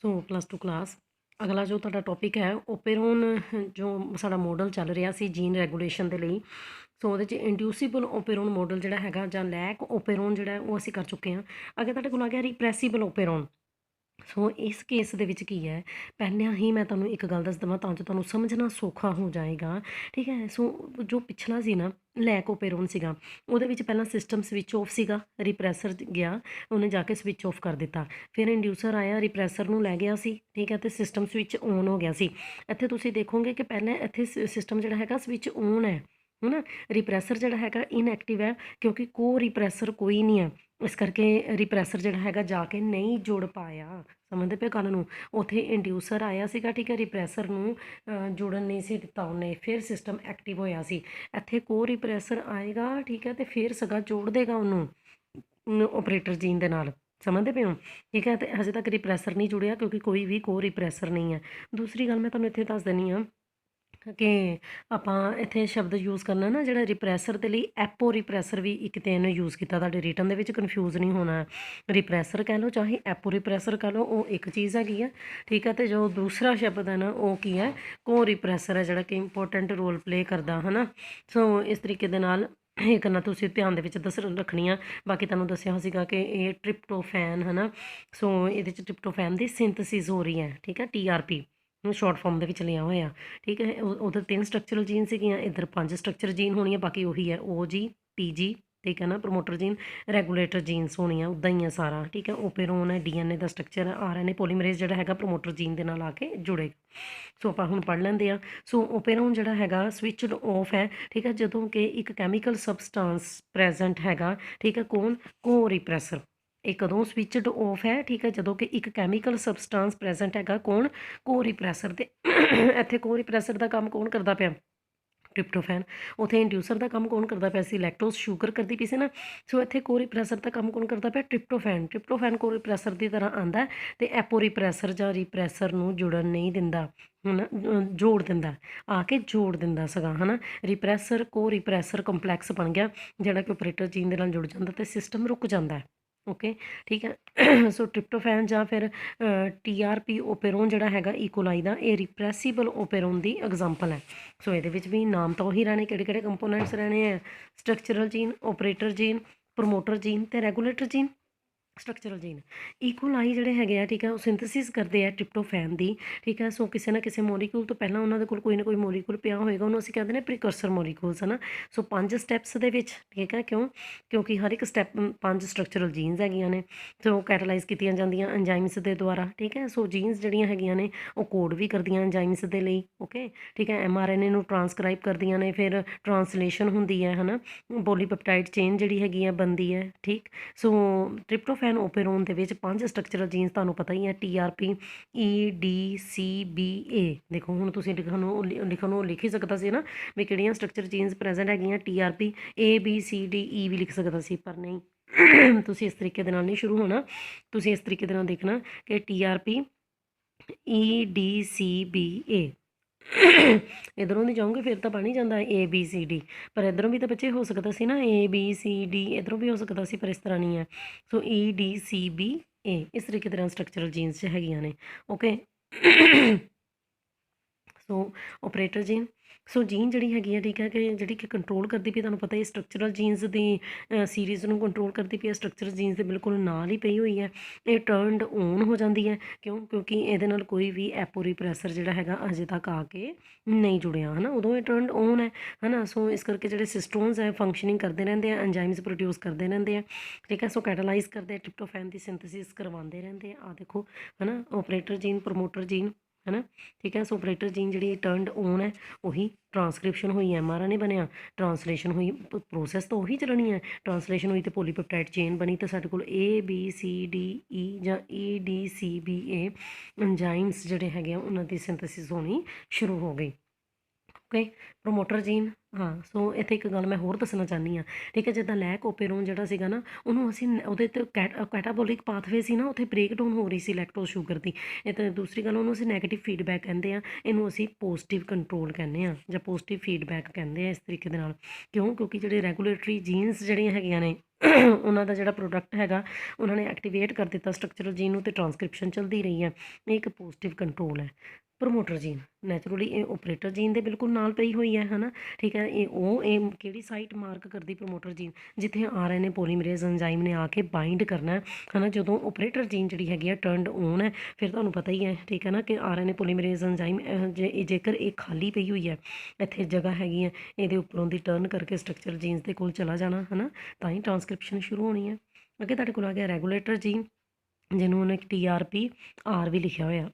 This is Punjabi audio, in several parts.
ਸੋ +2 ਕਲਾਸ ਅਗਲਾ ਜੋ ਤੁਹਾਡਾ ਟੌਪਿਕ ਹੈ ਓਪੇਰੋਨ ਜੋ ਸਾਡਾ ਮੋਡਲ ਚੱਲ ਰਿਹਾ ਸੀ ਜੀਨ ਰੈਗੂਲੇਸ਼ਨ ਦੇ ਲਈ। ਸੋ ਉਹਦੇ 'ਚ ਇੰਡਿਊਸੀਬਲ ਓਪੇਰੋਨ ਮੋਡਲ ਜਿਹੜਾ ਹੈਗਾ ਜਾਂ ਲੈਕ ਓਪੇਰੋਨ ਜਿਹੜਾ ਉਹ ਅਸੀਂ ਕਰ ਚੁੱਕੇ ਹਾਂ। ਅੱਗੇ ਤੁਹਾਡੇ ਕੋਲ ਆ ਗਿਆ ਰਿਪਰੈਸੀਬਲ ਓਪੇਰੋਨ। ਸੋ ਇਸ ਕੇਸ ਦੇ ਵਿੱਚ ਕੀ ਹੈ, ਪਹਿਲਾਂ ਹੀ ਮੈਂ ਤੁਹਾਨੂੰ ਇੱਕ ਗੱਲ ਦੱਸ ਦੇਵਾਂ ਤਾਂ ਜੋ ਤੁਹਾਨੂੰ ਸਮਝਣਾ ਸੌਖਾ ਹੋ ਜਾਏਗਾ। ਠੀਕ ਹੈ, ਸੋ ਜੋ ਪਿਛਲਾ ਸੀ ਨਾ ਲੈਕ ਓਪੇਰੋਨ ਸੀਗਾ, ਉਹਦੇ ਵਿੱਚ ਪਹਿਲਾਂ ਸਿਸਟਮ ਸਵਿਚ ਆਫ ਸੀਗਾ, ਰਿਪਰੈਸਰ ਗਿਆ, ਉਹਨੇ ਜਾ ਕੇ ਸਵਿਚ ਆਫ ਕਰ ਦਿੱਤਾ। ਫਿਰ ਇੰਡਿਊਸਰ ਆਇਆ, ਰਿਪਰੈਸਰ ਨੂੰ ਲੈ ਗਿਆ ਸੀ। ਠੀਕ ਹੈ, ਅਤੇ ਸਿਸਟਮ ਸਵਿਚ ਔਨ ਹੋ ਗਿਆ ਸੀ। ਇੱਥੇ ਤੁਸੀਂ ਦੇਖੋਗੇ ਕਿ ਪਹਿਲਾਂ ਇੱਥੇ ਸਿਸਟਮ ਜਿਹੜਾ ਹੈਗਾ ਸਵਿਚ ਔਨ ਹੈ ਨਾ, ਰਿਪਰੈਸਰ ਜਿਹੜਾ ਹੈਗਾ ਇਨਐਕਟਿਵ ਹੈ ਕਿਉਂਕਿ ਕੋ ਰਿਪਰੈਸਰ ਕੋਈ ਨਹੀਂ ਹੈ। ਇਸ ਕਰਕੇ ਰਿਪਰੈਸਰ ਜਿਹੜਾ ਹੈਗਾ ਜਾ ਕੇ ਨਹੀਂ ਜੁੜ ਪਾਇਆ। ਸਮਝਦੇ ਪਏ ਗੱਲ ਨੂੰ। ਉੱਥੇ ਇੰਡਿਊਸਰ ਆਇਆ ਸੀਗਾ, ਠੀਕ ਹੈ, ਰਿਪਰੈਸਰ ਨੂੰ ਜੁੜਨ ਨਹੀਂ ਸੀ ਦਿੱਤਾ ਉਹਨੇ, ਫਿਰ ਸਿਸਟਮ ਐਕਟਿਵ ਹੋਇਆ ਸੀ। ਇੱਥੇ ਕੋ ਰਿਪਰੈਸਰ ਆਏਗਾ, ਠੀਕ ਹੈ, ਅਤੇ ਫਿਰ ਸਗਾ ਜੋੜ ਦੇਗਾ ਉਹਨੂੰ ਓਪਰੇਟਰ ਜੀਨ ਦੇ ਨਾਲ। ਸਮਝਦੇ ਪਏ ਹੋ? ਠੀਕ ਹੈ, ਅਤੇ ਹਜੇ ਤੱਕ ਰਿਪਰੈਸਰ ਨਹੀਂ ਜੁੜਿਆ ਕਿਉਂਕਿ ਕੋਈ ਵੀ ਕੋ ਰਿਪਰੈਸਰ ਨਹੀਂ ਹੈ। ਦੂਸਰੀ ਗੱਲ ਮੈਂ ਤੁਹਾਨੂੰ ਇੱਥੇ ਦੱਸ ਦਿੰਦੀ ਹਾਂ ਕਿ ਆਪਾਂ ਇੱਥੇ ਸ਼ਬਦ ਯੂਜ਼ ਕਰਨਾ ਨਾ, ਜਿਹੜਾ ਰਿਪਰੈਸਰ ਦੇ ਲਈ ਐਪੋ ਰਿਪਰੈਸਰ ਵੀ ਇੱਕ ਤੇ ਇਹਨੂੰ ਯੂਜ਼ ਕੀਤਾ, ਤੁਹਾਡੇ ਰਿਟਨ ਦੇ ਵਿੱਚ ਕਨਫਿਊਜ਼ ਨਹੀਂ ਹੋਣਾ। ਰਿਪਰੈਸਰ ਕਹਿ ਲਓ ਚਾਹੇ ਐਪੋ ਰਿਪਰੈਸਰ ਕਹਿ ਲਓ, ਉਹ ਇੱਕ ਚੀਜ਼ ਹੈਗੀ ਆ। ਠੀਕ ਹੈ, ਅਤੇ ਜੋ ਦੂਸਰਾ ਸ਼ਬਦ ਹੈ ਨਾ ਉਹ ਕੀ ਹੈ, ਕੋ ਰਿਪਰੈਸਰ ਹੈ, ਜਿਹੜਾ ਕਿ ਇੰਪੋਰਟੈਂਟ ਰੋਲ ਪਲੇ ਕਰਦਾ ਹੈ ਨਾ। ਸੋ ਇਸ ਤਰੀਕੇ ਦੇ ਨਾਲ ਇਹ ਕਰਨਾ ਤੁਸੀਂ ਧਿਆਨ ਦੇ ਵਿੱਚ ਰੱਖਣੀ ਆ। ਬਾਕੀ ਤੁਹਾਨੂੰ ਦੱਸਿਆ ਸੀਗਾ ਕਿ ਇਹ ਟ੍ਰਿਪਟੋਫੈਨ ਹੈ ਨਾ, ਸੋ ਇਹਦੇ 'ਚ ਟ੍ਰਿਪਟੋਫੈਨ ਦੀ ਸਿੰਥਸਿਸ ਹੋ ਰਹੀ ਹੈ। ਠੀਕ ਹੈ, TRP ਨੂੰ ਸ਼ਾਰਟ ਫਾਰਮ ਦੇ ਵਿੱਚ ਲਿਆ ਹੋਇਆ। ਠੀਕ ਹੈ, ਉਧਰ 3 ਸਟਰਕਚਰਲ ਜੀਨ ਸੀਗੀਆਂ, ਇੱਧਰ 5 ਸਟਰਕਚਰ ਜੀਨ ਹੋਣੀਆਂ, ਬਾਕੀ ਉਹੀ ਹੈ OG TG। ਠੀਕ ਹੈ ਨਾ, ਪ੍ਰਮੋਟਰ ਜੀਨ, ਰੈਗੂਲੇਟਰ ਜੀਨਸ ਹੋਣੀਆਂ, ਉੱਦਾਂ ਹੀ ਆ ਸਾਰਾ। ਠੀਕ ਹੈ, ਓਪੇਰੋਨ ਹੈ, DNA ਦਾ ਸਟਰਕਚਰ ਹੈ, RNA ਪੋਲੀਮਰੇਜ਼ ਜਿਹੜਾ ਹੈਗਾ ਪ੍ਰਮੋਟਰ ਜੀਨ ਦੇ ਨਾਲ ਆ ਕੇ ਜੁੜੇਗਾ। ਸੋ ਆਪਾਂ ਹੁਣ ਪੜ੍ਹ ਲੈਂਦੇ ਹਾਂ। ਸੋ ਓਪੇਰੋਨ ਜਿਹੜਾ ਹੈਗਾ ਸਵਿਚਡ ਆਫ ਹੈ। ਠੀਕ ਹੈ, ਜਦੋਂ ਕਿ ਇੱਕ ਕੈਮੀਕਲ ਸਬਸਟਾਂਸ ਪ੍ਰੈਜੈਂਟ ਹੈਗਾ। ਠੀਕ ਹੈ, ਕੌਣ? ਕੋ ਰਿਪਰੈਸਰ। ਇਹ ਕਦੋਂ ਸਵਿਚਡ ਆਫ ਹੈ? ਠੀਕ ਹੈ, ਜਦੋਂ ਕਿ ਇੱਕ ਕੈਮੀਕਲ ਸਬਸਟਾਂਸ ਪ੍ਰੈਜੈਂਟ ਹੈਗਾ, ਕੌਣ? ਕੋ ਰਿਪਰੈਸਰ। ਅਤੇ ਇੱਥੇ ਕੋ ਰਿਪਰੈਸਰ ਦਾ ਕੰਮ ਕੌਣ ਕਰਦਾ ਪਿਆ? ਟ੍ਰਿਪਟੋਫੈਨ। ਉੱਥੇ ਇੰਡਿਊਸਰ ਦਾ ਕੰਮ ਕੌਣ ਕਰਦਾ ਪਿਆ ਸੀ? ਲੈਕਟੋਸ ਸ਼ੂਗਰ ਕਰਦੀ ਪਈ ਸੀ ਨਾ। ਸੋ ਇੱਥੇ ਕੋ ਰਿਪਰੈਸਰ ਦਾ ਕੰਮ ਕੌਣ ਕਰਦਾ ਪਿਆ? ਟ੍ਰਿਪਟੋਫੈਨ। ਟ੍ਰਿਪਟੋਫੈਨ ਕੋ ਰਿਪਰੈਸਰ ਦੀ ਤਰ੍ਹਾਂ ਆਉਂਦਾ ਅਤੇ ਐਪੋ ਰਿਪਰੈਸਰ ਜਾਂ ਰਿਪਰੈਸਰ ਨੂੰ ਜੁੜਨ ਨਹੀਂ ਦਿੰਦਾ, ਹੈ ਨਾ, ਜੋੜ ਦਿੰਦਾ, ਆ ਕੇ ਜੋੜ ਦਿੰਦਾ ਸੀਗਾ, ਹੈ ਨਾ। ਰਿਪਰੈਸਰ ਕੋ ਰਿਪਰੈਸਰ ਕੰਪਲੈਕਸ ਬਣ ਗਿਆ, ਜਿਹੜਾ ਕਿ ਓਪਰੇਟਰ ਜੀਨ ਦੇ ਨਾਲ ਜੁੜ ਜਾਂਦਾ ਅਤੇ ਸਿਸਟਮ ਰੁਕ ਜਾਂਦਾ ਹੈ। ਓਕੇ, ਠੀਕ ਹੈ। ਸੋ ਟ੍ਰਿਪਟੋਫੈਨ ਜਾਂ ਫਿਰ TRP ਓਪੇਰੋਨ ਜਿਹੜਾ ਹੈਗਾ ਈਕੋਲਾਈ ਦਾ, ਇਹ ਰਿਪਰੈਸੀਬਲ ਓਪੇਰੋਨ ਦੀ ਐਗਜ਼ਾਮਪਲ ਹੈ। ਸੋ ਇਹਦੇ ਵਿੱਚ ਵੀ ਨਾਮ ਤਾਂ ਉਹੀ ਰਹਿਣੇ, ਕਿਹੜੇ ਕਿਹੜੇ ਕੰਪੋਨੈਂਟਸ ਰਹਿਣੇ ਆ? Structural jean, operator jean, promoter jean ਅਤੇ ਰੈਗੂਲੇਟਰ ਜੀਨ। ਸਟਰਕਚਰਲ ਜੀਨ ਈਕੋਲਾਈ ਜਿਹੜੇ ਹੈਗੇ ਆ, ਠੀਕ ਹੈ, ਉਹ ਸਿੰਥਸਿਸ ਕਰਦੇ ਆ ਟ੍ਰਿਪਟੋਫੈਨ ਦੀ। ਠੀਕ ਹੈ, ਸੋ ਕਿਸੇ ਨਾ ਕਿਸੇ ਮੋਲੀਕੂਲ ਤੋਂ ਪਹਿਲਾਂ ਉਹਨਾਂ ਦੇ ਕੋਲ ਕੋਈ ਨਾ ਕੋਈ ਮੋਲੀਕੂਲ ਪਿਆ ਹੋਏਗਾ, ਉਹਨੂੰ ਅਸੀਂ ਕਹਿੰਦੇ ਨੇ ਪ੍ਰੀਕਰਸਰ ਮੋਲੀਕੂਲਸ, ਹੈ ਨਾ। ਸੋ 5 ਸਟੈਪਸ ਦੇ ਵਿੱਚ, ਠੀਕ ਹੈ, ਕਿਉਂਕਿ ਹਰ ਇੱਕ ਸਟੈਪ 5 ਸਟਰਕਚਰਲ ਜੀਨਸ ਹੈਗੀਆਂ ਨੇ। ਸੋ ਕੈਟਾਲਾਈਜ਼ ਕੀਤੀਆਂ ਜਾਂਦੀਆਂ ਐਂਜ਼ਾਈਮਸ ਦੇ ਦੁਆਰਾ। ਠੀਕ ਹੈ, ਸੋ ਜੀਨਸ ਜਿਹੜੀਆਂ ਹੈਗੀਆਂ ਨੇ ਉਹ ਕੋਡ ਵੀ ਕਰਦੀਆਂ ਐਂਜ਼ਾਈਮਸ ਦੇ ਲਈ। ਓਕੇ, ਠੀਕ ਹੈ, mRNA ਨੂੰ ਟਰਾਂਸਕ੍ਰਾਈਬ ਕਰਦੀਆਂ ਨੇ, ਫਿਰ ਟਰਾਂਸਲੇਸ਼ਨ ਹੁੰਦੀ ਹੈ, ਹੈ ਨਾ, ਪੋਲੀਪੈਪਟਾਈਡ ਚੇਨ ਜਿਹੜੀ ਹੈਗੀ ਆ ਬਣਦੀ ਹੈ। ਠੀਕ, ਸੋ ਟ੍ਰਿਪਟੋਫੈਨ ਓਪੇਰੋਨ ਦੇ ਵਿੱਚ 5 ਸਟਰਕਚਰਲ ਜੀਨਸ ਤੁਹਾਨੂੰ ਪਤਾ ਹੀ ਹੈ, TRP EDCBA। ਦੇਖੋ ਹੁਣ ਤੁਸੀਂ ਲਿਖਣ ਨੂੰ ਲਿਖ ਹੀ ਸਕਦਾ ਸੀ ਨਾ ਵੀ ਕਿਹੜੀਆਂ ਸਟਰਕਚਰ ਜੀਨਸ ਪ੍ਰੈਜ਼ੈਂਟ ਹੈਗੀਆਂ। TRP ABCDE ਵੀ ਲਿਖ ਸਕਦਾ ਸੀ, ਪਰ ਨਹੀਂ, ਤੁਸੀਂ ਇਸ ਤਰੀਕੇ ਦੇ ਨਾਲ ਨਹੀਂ ਸ਼ੁਰੂ ਹੋਣਾ। ਤੁਸੀਂ ਇਸ ਤਰੀਕੇ ਦੇ ਨਾਲ ਦੇਖਣਾ ਕਿ TRP EDCBA। ਇੱਧਰੋਂ ਦੀ ਜਾਓਗੇ ਫਿਰ ਤਾਂ ਬਣ ਹੀ ਜਾਂਦਾ ABCD, ਪਰ ਇੱਧਰੋਂ ਵੀ ਤਾਂ ਬੱਚੇ ਹੋ ਸਕਦਾ ਸੀ ਨਾ ABCD, ਇੱਧਰੋਂ ਵੀ ਹੋ ਸਕਦਾ ਸੀ, ਪਰ ਇਸ ਤਰ੍ਹਾਂ ਨਹੀਂ ਹੈ। ਸੋ EDCBA ਇਸ ਤਰੀਕੇ ਦੇ ਨਾਲ ਸਟਰਕਚਰਲ ਜੀਨਸ 'ਚ ਹੈਗੀਆਂ ਨੇ। ਓਕੇ, ਸੋ ਓਪਰੇਟਰ ਜੀਨ। ਸੋ ਜੀਨ ਜਿਹੜੀ ਹੈਗੀ ਆ, ਠੀਕ ਹੈ, ਕਿ ਜਿਹੜੀ ਕਿ ਕੰਟਰੋਲ ਕਰਦੀ ਪਈ, ਤੁਹਾਨੂੰ ਪਤਾ ਇਹ ਸਟਰਕਚਰਲ ਜੀਨਸ ਦੀ ਸੀਰੀਜ਼ ਨੂੰ ਕੰਟਰੋਲ ਕਰਦੀ ਪਈ ਹੈ। ਸਟਰਕਚਰਲ ਜੀਨਸ ਦੇ ਬਿਲਕੁਲ ਨਾਲ ਹੀ ਪਈ ਹੋਈ ਹੈ। ਇਹ ਟਰਨਡ ਔਨ ਹੋ ਜਾਂਦੀ ਹੈ, ਕਿਉਂਕਿ ਇਹਦੇ ਨਾਲ ਕੋਈ ਵੀ ਐਪੋ ਰਿਪਰੈਸਰ ਜਿਹੜਾ ਹੈਗਾ ਅਜੇ ਤੱਕ ਆ ਕੇ ਨਹੀਂ ਜੁੜਿਆ, ਹੈ ਨਾ, ਉਦੋਂ ਇਹ ਟਰਨਡ ਔਨ ਹੈ ਨਾ। ਸੋ ਇਸ ਕਰਕੇ ਜਿਹੜੇ ਸਿਸਟੋਨਸ ਹੈ ਫੰਕਸ਼ਨਿੰਗ ਕਰਦੇ ਰਹਿੰਦੇ ਆ, ਐਂਜ਼ਾਈਮਸ ਪ੍ਰੋਡਿਊਸ ਕਰਦੇ ਰਹਿੰਦੇ ਆ। ਠੀਕ ਹੈ, ਸੋ ਕੈਟਾਲਾਈਜ਼ ਕਰਦੇ ਟ੍ਰਿਪਟੋਫੈਨ ਦੀ ਸਿੰਥਸਿਸ ਕਰਵਾਉਂਦੇ ਰਹਿੰਦੇ ਆ। ਆਹ ਦੇਖੋ, ਹੈ ਨਾ, ਓਪਰੇਟਰ ਜੀਨ, ਪ੍ਰਮੋਟਰ ਜੀਨ, ਹੈ ਨਾ। ਠੀਕ ਹੈ, ਸੋ ਓਪਰੇਟਰ ਜੀਨ ਜਿਹੜੀ ਟਰਨਡ ਔਨ ਹੈ, ਉਹੀ ਟਰਾਂਸਕ੍ਰਿਪਸ਼ਨ ਹੋਈ, mRNA ਬਣਿਆ, ਟਰਾਂਸਲੇਸ਼ਨ ਹੋਈ, ਪ੍ਰੋਸੈਸ ਤਾਂ ਉਹੀ ਚੱਲਣੀ ਹੈ। ਟਰਾਂਸਲੇਸ਼ਨ ਹੋਈ ਅਤੇ ਪੋਲੀਪੈਪਟਾਈਡ ਚੇਨ ਬਣੀ, ਤਾਂ ਸਾਡੇ ਕੋਲ ABCDE ਜਾਂ EDCBA ਐਂਜ਼ਾਈਮਸ ਜਿਹੜੇ ਹੈਗੇ ਆ ਉਹਨਾਂ ਦੀ ਸਿੰਥਸਿਸ ਹੋਣੀ ਸ਼ੁਰੂ ਹੋ ਗਈ। Okay, promoter jean. ਹਾਂ, ਸੋ ਇੱਥੇ ਇੱਕ ਗੱਲ ਮੈਂ ਹੋਰ ਦੱਸਣਾ ਚਾਹੁੰਦੀ ਹਾਂ। ਠੀਕ ਹੈ, ਜਿੱਦਾਂ ਲੈਕ ਓਪੇਰੋਨ ਜਿਹੜਾ ਸੀਗਾ ਨਾ, ਉਹਨੂੰ ਅਸੀਂ ਉਹਦੇ 'ਤੇ ਕੈਟਾਬੋਲਿਕ ਪਾਥਵੇ ਸੀ ਨਾ, ਉੱਥੇ ਬ੍ਰੇਕਡਾਊਨ ਹੋ ਰਹੀ ਸੀ ਲੈਕਟੋਸ ਸ਼ੂਗਰ ਦੀ। ਇਹ ਤਾਂ ਦੂਸਰੀ ਗੱਲ, ਉਹਨੂੰ ਅਸੀਂ ਨੈਗੇਟਿਵ ਫੀਡਬੈਕ ਕਹਿੰਦੇ ਹਾਂ, ਇਹਨੂੰ ਅਸੀਂ ਪੋਜ਼ੀਟਿਵ ਕੰਟਰੋਲ ਕਹਿੰਦੇ ਹਾਂ ਜਾਂ ਪੋਜ਼ੀਟਿਵ ਫੀਡਬੈਕ ਕਹਿੰਦੇ ਆ ਇਸ ਤਰੀਕੇ ਦੇ ਨਾਲ। ਕਿਉਂਕਿ ਜਿਹੜੇ ਰੈਗੂਲੇਟਰੀ ਜੀਨਸ ਜਿਹੜੀਆਂ ਹੈਗੀਆਂ ਨੇ ਉਹਨਾਂ ਦਾ ਜਿਹੜਾ ਪ੍ਰੋਡਕਟ ਹੈਗਾ ਉਹਨਾਂ ਨੇ ਐਕਟੀਵੇਟ ਕਰ ਦਿੱਤਾ ਸਟਰਕਚਰਲ ਜੀਨ ਨੂੰ, ਤੇ ਟਰਾਂਸਕ੍ਰਿਪਸ਼ਨ ਚੱਲਦੀ ਰਹੀ ਹੈ। ਇਹ ਇੱਕ ਪੋਜ਼ਿਟਿਵ ਕੰਟਰੋਲ ਹੈ। ਪ੍ਰਮੋਟਰ ਜੀਨ ਨੈਚੁਰਲੀ ਇਹ ਓਪਰੇਟਰ ਜੀਨ ਦੇ ਬਿਲਕੁਲ ਨਾਲ ਪਈ ਹੋਈ ਹੈ ਨਾ, ਠੀਕ ਹੈ। ਇਹ ਕਿਹੜੀ ਸਾਈਟ ਮਾਰਕ ਕਰਦੀ ਪ੍ਰਮੋਟਰ ਜੀਨ, ਜਿੱਥੇ RNA ਪੋਲੀਮਰੇਜ਼ ਐਂਜ਼ਾਈਮ ਨੇ ਆ ਕੇ ਬਾਈਂਡ ਕਰਨਾ ਹੈ ਨਾ। ਜਦੋਂ ਓਪਰੇਟਰ ਜੀਨ ਜਿਹੜੀ ਹੈਗੀ ਆ ਟਰਨਡ ਔਨ ਹੈ, ਫਿਰ ਤੁਹਾਨੂੰ ਪਤਾ ਹੀ ਹੈ, ਠੀਕ ਹੈ ਨਾ, ਕਿ RNA ਪੋਲੀਮਰੇਜ਼ ਐਂਜ਼ਾਈਮ ਜੇਕਰ ਇਹ ਖਾਲੀ ਪਈ ਹੋਈ ਹੈ, ਇੱਥੇ ਜਗ੍ਹਾ ਹੈਗੀ ਹੈ, ਇਹਦੇ ਉੱਪਰੋਂ ਦੀ ਟਰਨ ਕਰਕੇ ਸਟਰਕਚਰ ਜੀਨਸ ਦੇ ਕੋਲ ਚਲਾ ਜਾਣਾ ਹੈ ਨਾ, ਤਾਂ ਹੀ ਟਰਾਂਸਕ੍ਰਿਪਸ਼ਨ ਸ਼ੁਰੂ ਹੋਣੀ ਹੈ। ਅੱਗੇ ਤੁਹਾਡੇ ਕੋਲ ਆ ਗਿਆ ਰੈਗੂਲੇਟਰ ਜੀਨ, ਜਿਹਨੂੰ ਉਹਨੇ TRPR ਵੀ ਲਿਖਿਆ ਹੋਇਆ।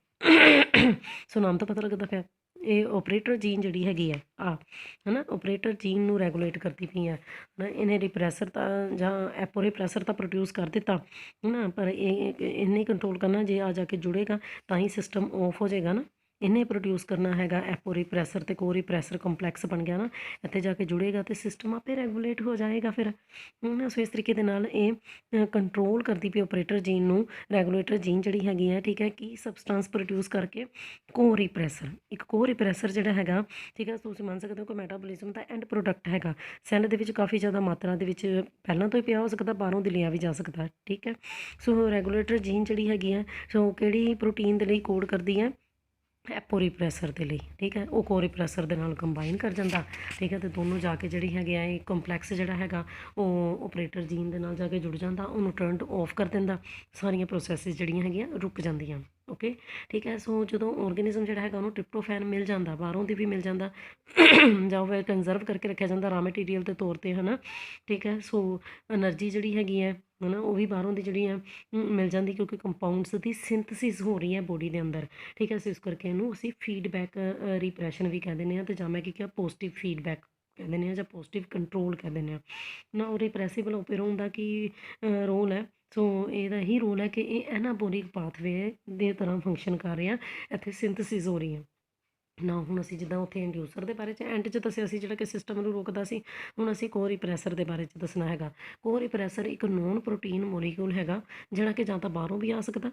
ਸੋ ਨਾਮ ਤੋਂ ਪਤਾ ਲੱਗਦਾ ਪਿਆ ਇਹ ਓਪਰੇਟਰ ਜੀਨ ਜਿਹੜੀ ਹੈਗੀ ਹੈ ਹੈ ਨਾ, ਓਪਰੇਟਰ ਜੀਨ ਨੂੰ ਰੈਗੂਲੇਟ ਕਰਦੀ ਪਈ ਹੈ ਨਾ। ਇਹਨੇ ਰਿਪਰੈਸਰ ਤਾਂ ਜਾਂ ਐਪੋ ਰਿਪਰੈਸਰ ਤਾਂ ਪ੍ਰੋਡਿਊਸ ਕਰ ਦਿੱਤਾ ਹੈ ਨਾ, ਪਰ ਇਹਨੇ ਕੰਟਰੋਲ ਕਰਨਾ, ਜੇ ਆ ਜਾ ਕੇ ਜੁੜੇਗਾ ਤਾਂ ਹੀ ਸਿਸਟਮ ਆਫ ਹੋ ਜਾਏਗਾ ਨਾ। ਇਹਨੇ ਪ੍ਰੋਡਿਊਸ ਕਰਨਾ ਹੈਗਾ ਐਪੋ ਰਿਪਰੈਸਰ ਅਤੇ ਕੋ ਰਿਪਰੈਸਰ ਕੰਪਲੈਕਸ ਬਣ ਗਿਆ ਨਾ, ਇੱਥੇ ਜਾ ਕੇ ਜੁੜੇਗਾ ਅਤੇ ਸਿਸਟਮ ਆਪੇ ਰੈਗੂਲੇਟ ਹੋ ਜਾਏਗਾ ਫਿਰ। ਸੋ ਇਸ ਤਰੀਕੇ ਦੇ ਨਾਲ ਇਹ ਕੰਟਰੋਲ ਕਰਦੀ ਪਈ ਓਪਰੇਟਰ ਜੀਨ ਨੂੰ, ਰੈਗੂਲੇਟਰ ਜੀਨ ਜਿਹੜੀ ਹੈਗੀ ਹੈ, ਠੀਕ ਹੈ। ਕੀ ਸਬਸਟੈਂਸ ਪ੍ਰੋਡਿਊਸ ਕਰਕੇ ਕੋ ਰਿਪਰੈਸਰ, ਇੱਕ ਕੋ ਰਿਪਰੈਸਰ ਜਿਹੜਾ ਹੈਗਾ, ਠੀਕ ਹੈ, ਤੁਸੀਂ ਮੰਨ ਸਕਦੇ ਹੋ ਕਿ ਮੈਟਾਬੋਲਿਜ਼ਮ ਦਾ ਐਂਡ ਪ੍ਰੋਡਕਟ ਹੈਗਾ। ਸੈੱਲ ਦੇ ਵਿੱਚ ਕਾਫੀ ਜ਼ਿਆਦਾ ਮਾਤਰਾ ਦੇ ਵਿੱਚ ਪਹਿਲਾਂ ਤੋਂ ਹੀ ਪਿਆ ਹੋ ਸਕਦਾ, ਬਾਹਰੋਂ ਦੀ ਲਿਆ ਵੀ ਜਾ ਸਕਦਾ, ਠੀਕ ਹੈ। ਸੋ ਰੈਗੂਲੇਟਰ ਜੀਨ ਜਿਹੜੀ ਹੈਗੀ ਹੈ, ਸੋ ਕਿਹੜੀ ਪ੍ਰੋਟੀਨ ਦੇ ਲਈ ਕੋਡ ਕਰਦੀ ਹੈ, ਐਪੋ ਰਿਪਰੈਸਰ ਦੇ ਲਈ, ਠੀਕ ਹੈ। ਉਹ ਕੋ ਰਿਪਰੈਸਰ ਦੇ ਨਾਲ ਕੰਬਾਈਨ ਕਰ ਜਾਂਦਾ, ਠੀਕ ਹੈ, ਅਤੇ ਦੋਨੋਂ ਜਾ ਕੇ ਜਿਹੜੀ ਹੈਗੀ ਆ ਇਹ ਕੰਪਲੈਕਸ ਜਿਹੜਾ ਹੈਗਾ ਉਹ ਓਪਰੇਟਰ ਜੀਨ ਦੇ ਨਾਲ ਜਾ ਕੇ ਜੁੜ ਜਾਂਦਾ, ਉਹਨੂੰ ਟਰਨਡ ਆਫ ਕਰ ਦਿੰਦਾ, ਸਾਰੀਆਂ ਪ੍ਰੋਸੈਸਿਸ ਜਿਹੜੀਆਂ ਹੈਗੀਆਂ ਰੁਕ ਜਾਂਦੀਆਂ। ਓਕੇ, ਠੀਕ ਹੈ। ਸੋ ਜਦੋਂ ਔਰਗੈਨਿਜ਼ਮ ਜਿਹੜਾ ਹੈਗਾ ਉਹਨੂੰ ਟ੍ਰਿਪਟੋਫੈਨ ਮਿਲ ਜਾਂਦਾ, ਬਾਹਰੋਂ ਦੀ ਵੀ ਮਿਲ ਜਾਂਦਾ ਜਾਂ ਫਿਰ ਕੰਜ਼ਰਵ ਕਰਕੇ ਰੱਖਿਆ ਜਾਂਦਾ ਰਾ ਮਟੀਰੀਅਲ ਦੇ ਤੌਰ 'ਤੇ, ਹੈ ਨਾ, ਠੀਕ ਹੈ। ਸੋ ਐਨਰਜੀ ਜਿਹੜੀ ਹੈਗੀ ਹੈ ਨਾ, ਉਹ ਵੀ ਬਾਹਰੋਂ ਦੀ ਜਿਹੜੀ ਆ ਮਿਲ ਜਾਂਦੀ, ਕਿਉਂਕਿ ਕੰਪਾਊਂਡਸ ਦੀ ਸਿੰਥਸਿਸ ਹੋ ਰਹੀ ਹੈ ਬੋਡੀ ਦੇ ਅੰਦਰ, ਠੀਕ ਹੈ। ਸੋ ਇਸ ਕਰਕੇ ਇਹਨੂੰ ਅਸੀਂ ਫੀਡਬੈਕ ਰਿਪਰੈਸ਼ਨ ਵੀ ਕਹਿ ਦਿੰਦੇ ਹਾਂ, ਅਤੇ ਜਾਂ ਮੈਂ ਕੀ ਕਿਹਾ ਪੋਜ਼ਿਟਿਵ ਫੀਡਬੈਕ ਕਹਿ ਦਿੰਦੇ ਹਾਂ, ਜਾਂ ਪੋਜ਼ਿਟਿਵ ਕੰਟਰੋਲ ਕਹਿ ਦਿੰਦੇ ਹਾਂ ਨਾ। ਉਹ ਰਿਪਰੈਸਿਬਲ ਓਪੇਰੋਨ ਦਾ ਕੀ ਰੋਲ ਹੈ, ਸੋ ਇਹਦਾ ਹੀ ਰੋਲ ਹੈ ਕਿ ਇਹ ਐਨਾਬੋਲਿਕ ਪਾਥਵੇ ਦੇ ਤਰ੍ਹਾਂ ਫੰਕਸ਼ਨ ਕਰ ਰਿਹਾ, ਇੱਥੇ ਸਿੰਥਸਿਸ ਹੋ ਰਹੀ ਹੈ ਨਾ। ਹੁਣ ਅਸੀਂ ਜਿੱਦਾਂ ਉੱਥੇ ਇੰਡਿਊਸਰ ਦੇ ਬਾਰੇ 'ਚ ਐਂਡ 'ਚ ਦੱਸਿਆ ਸੀ ਜਿਹੜਾ ਕਿ ਸਿਸਟਮ ਨੂੰ ਰੋਕਦਾ ਸੀ, ਹੁਣ ਅਸੀਂ ਕੋ ਰਿਪਰੈਸਰ ਦੇ ਬਾਰੇ 'ਚ ਦੱਸਣਾ ਹੈਗਾ। ਕੋ ਰਿਪਰੈਸਰ ਇੱਕ ਨੋਨ ਪ੍ਰੋਟੀਨ ਮੋਲੀਕਿਊਲ ਹੈਗਾ, ਜਿਹੜਾ ਕਿ ਜਾਂ ਤਾਂ ਬਾਹਰੋਂ ਵੀ ਆ ਸਕਦਾ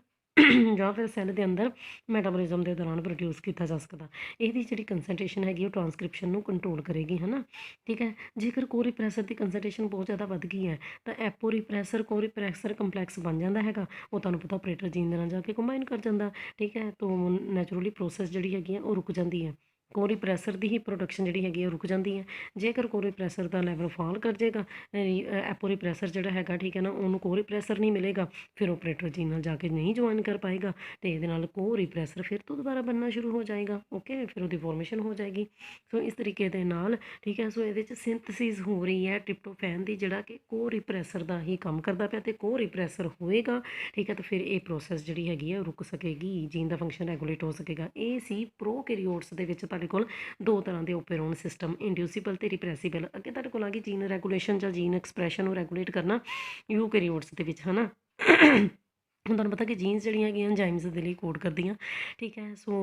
ਜਾਂ ਫਿਰ ਸੈੱਲ ਦੇ ਅੰਦਰ ਮੈਟਾਬੋਲਿਜ਼ਮ ਦੇ ਦੌਰਾਨ ਪ੍ਰੋਡਿਊਸ ਕੀਤਾ ਜਾ ਸਕਦਾ। ਇਹਦੀ ਜਿਹੜੀ ਕੰਸਨਟ੍ਰੇਸ਼ਨ ਹੈਗੀ ਉਹ ਟਰਾਂਸਕ੍ਰਿਪਸ਼ਨ ਨੂੰ ਕੰਟਰੋਲ ਕਰੇਗੀ, ਹੈ ਨਾ, ਠੀਕ ਹੈ। ਜੇਕਰ ਕੋ ਰਿਪਰੈਸਰ ਦੀ ਕੰਸਨਟ੍ਰੇਸ਼ਨ ਬਹੁਤ ਜ਼ਿਆਦਾ ਵੱਧ ਗਈ ਹੈ ਤਾਂ ਐਪੋ ਰਿਪਰੈਸਰ ਕੋ ਰਿਪਰੈਸਰ ਕੰਪਲੈਕਸ ਬਣ ਜਾਂਦਾ ਹੈਗਾ, ਉਹ ਤੁਹਾਨੂੰ ਪਤਾ ਆਪਰੇਟਰ ਜੀਨ ਦੇ ਨਾਲ ਜਾ ਕੇ ਕੰਬਾਈਨ ਕਰ ਜਾਂਦਾ, ਠੀਕ ਹੈ। ਤੋਂ ਨੈਚੁਰਲੀ ਪ੍ਰੋਸੈਸ ਜਿਹੜੀ ਹੈਗੀ ਆ ਉਹ ਰੁਕ ਜਾਂਦੀ ਹੈ, ਕੋ ਰਿਪਰੈਸਰ ਦੀ ਹੀ ਪ੍ਰੋਡਕਸ਼ਨ ਜਿਹੜੀ ਹੈਗੀ ਆ ਰੁਕ ਜਾਂਦੀ ਹੈ। ਜੇਕਰ ਕੋ ਰਿਪਰੈਸਰ ਦਾ ਲੈਵਲ ਫਾਲ ਕਰ ਜਾਏਗਾ, ਐਪੋ ਰਿਪਰੈਸਰ ਜਿਹੜਾ ਹੈਗਾ, ਠੀਕ ਹੈ ਨਾ, ਉਹਨੂੰ ਕੋ ਰਿਪਰੈਸਰ ਨਹੀਂ ਮਿਲੇਗਾ, ਫਿਰ ਆਪਰੇਟਰ ਜੀਨ ਨਾਲ ਜਾ ਕੇ ਨਹੀਂ ਜੁਆਇਨ ਕਰ ਪਾਏਗਾ, ਅਤੇ ਇਹਦੇ ਨਾਲ ਕੋ ਰਿਪਰੈਸਰ ਫਿਰ ਤੋਂ ਦੁਬਾਰਾ ਬਣਨਾ ਸ਼ੁਰੂ ਹੋ ਜਾਏਗਾ। ਓਕੇ, ਫਿਰ ਉਹਦੀ ਫੋਰਮੇਸ਼ਨ ਹੋ ਜਾਏਗੀ। ਸੋ ਇਸ ਤਰੀਕੇ ਦੇ ਨਾਲ, ਠੀਕ ਹੈ। ਸੋ ਇਹਦੇ 'ਚ ਸਿੰਥਸਿਸ ਹੋ ਰਹੀ ਹੈ ਟ੍ਰਿਪਟੋਫੈਨ ਦੀ, ਜਿਹੜਾ ਕਿ ਕੋ ਰਿਪਰੈਸਰ ਦਾ ਹੀ ਕੰਮ ਕਰਦਾ ਪਿਆ, ਅਤੇ ਕੋ ਰਿਪਰੈਸਰ ਹੋਏਗਾ, ਠੀਕ ਹੈ, ਤਾਂ ਫਿਰ ਇਹ ਪ੍ਰੋਸੈਸ ਜਿਹੜੀ ਹੈਗੀ ਹੈ ਰੁਕ ਸਕੇਗੀ, ਜੀਨ ਦਾ ਫੰਕਸ਼ਨ ਰੈਗੂਲੇਟ ਹੋ ਸਕੇਗਾ। ਇਹ ਸੀ ਪ੍ਰੋਕੈਰੀਓਟਸ ਦੇ ਵਿੱਚ ਤੁਹਾਡੇ ਕੋਲ ਦੋ ਤਰ੍ਹਾਂ ਦੇ ਓਪੇਰੋਨ ਸਿਸਟਮ, ਇੰਡਿਊਸੀਬਲ ਅਤੇ ਰਿਪਰੈਸੀਬਲ। ਅੱਗੇ ਤੁਹਾਡੇ ਕੋਲ ਆ ਗਈ ਜੀਨ ਰੈਗੂਲੇਸ਼ਨ ਜਾਂ ਜੀਨ ਐਕਸਪ੍ਰੈਸ਼ਨ ਨੂੰ ਰੈਗੂਲੇਟ ਕਰਨਾ ਯੂਕੈਰੀਓਟਸ ਦੇ ਵਿੱਚ, ਹੈ ਨਾ। ਹੁਣ ਤੁਹਾਨੂੰ ਪਤਾ ਕਿ ਜੀਨਸ ਜਿਹੜੀਆਂ ਹੈਗੀਆਂ ਐਂਜ਼ਾਈਮਸ ਦੇ ਲਈ ਕੋਡ ਕਰਦੀਆਂ, ਠੀਕ ਹੈ। ਸੋ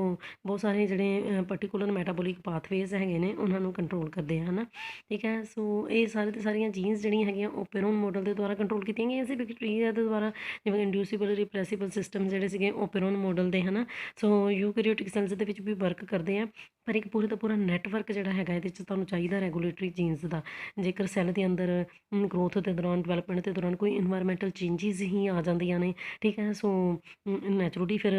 ਬਹੁਤ ਸਾਰੇ ਜਿਹੜੇ ਪਰਟੀਕੂਲਰ ਮੈਟਾਬੋਲਿਕ ਪਾਥਵੇਜ਼ ਹੈਗੇ ਨੇ ਉਹਨਾਂ ਨੂੰ ਕੰਟਰੋਲ ਕਰਦੇ ਆ, ਹੈ ਨਾ, ਠੀਕ ਹੈ। ਸੋ ਇਹ ਸਾਰੇ ਤੇ ਸਾਰੀਆਂ ਜੀਨਸ ਜਿਹੜੀਆਂ ਹੈਗੀਆਂ ਓਪੇਰੋਨ ਮਾਡਲ ਦੇ ਦੁਆਰਾ ਕੰਟਰੋਲ ਕੀਤੀਆਂ ਗਈਆਂ ਸੀ ਬੈਕਟੀਰੀਆ ਦੇ ਦੁਆਰਾ, ਜਿਵੇਂ ਇੰਡਿਊਸੀਬਲ ਰਿਪਰੈਸੀਬਲ ਸਿਸਟਮ ਜਿਹੜੇ ਸੀਗੇ ਓਪੇਰੋਨ ਮਾਡਲ ਦੇ, ਹੈ ਨਾ। ਸੋ ਯੂਕੈਰੀਓਟਿਕ ਸੈਲਸ ਦੇ ਵਿੱਚ ਵੀ ਵਰਕ ਕਰਦੇ ਆ, ਪਰ ਇੱਕ ਪੂਰੇ ਦਾ ਪੂਰਾ ਨੈਟਵਰਕ ਜਿਹੜਾ ਹੈਗਾ ਇਹਦੇ 'ਚ ਤੁਹਾਨੂੰ ਚਾਹੀਦਾ ਰੈਗੂਲੇਟਰੀ ਜੀਨਸ ਦਾ। ਜੇਕਰ ਸੈੱਲ ਦੇ ਅੰਦਰ ਗਰੋਥ ਦੇ ਦੌਰਾਨ, ਡਿਵੈਲਪਮੈਂਟ ਦੇ ਦੌਰਾਨ ਕੋਈ ਇਨਵਾਇਰਮੈਂਟਲ ਚੇਂਜਿਸ ਹੀ ਆ ਜਾਂਦੀਆਂ ਨੇ, ਠੀਕ ਹੈ। ਸੋ ਨੈਚੁਰਲੀ ਫਿਰ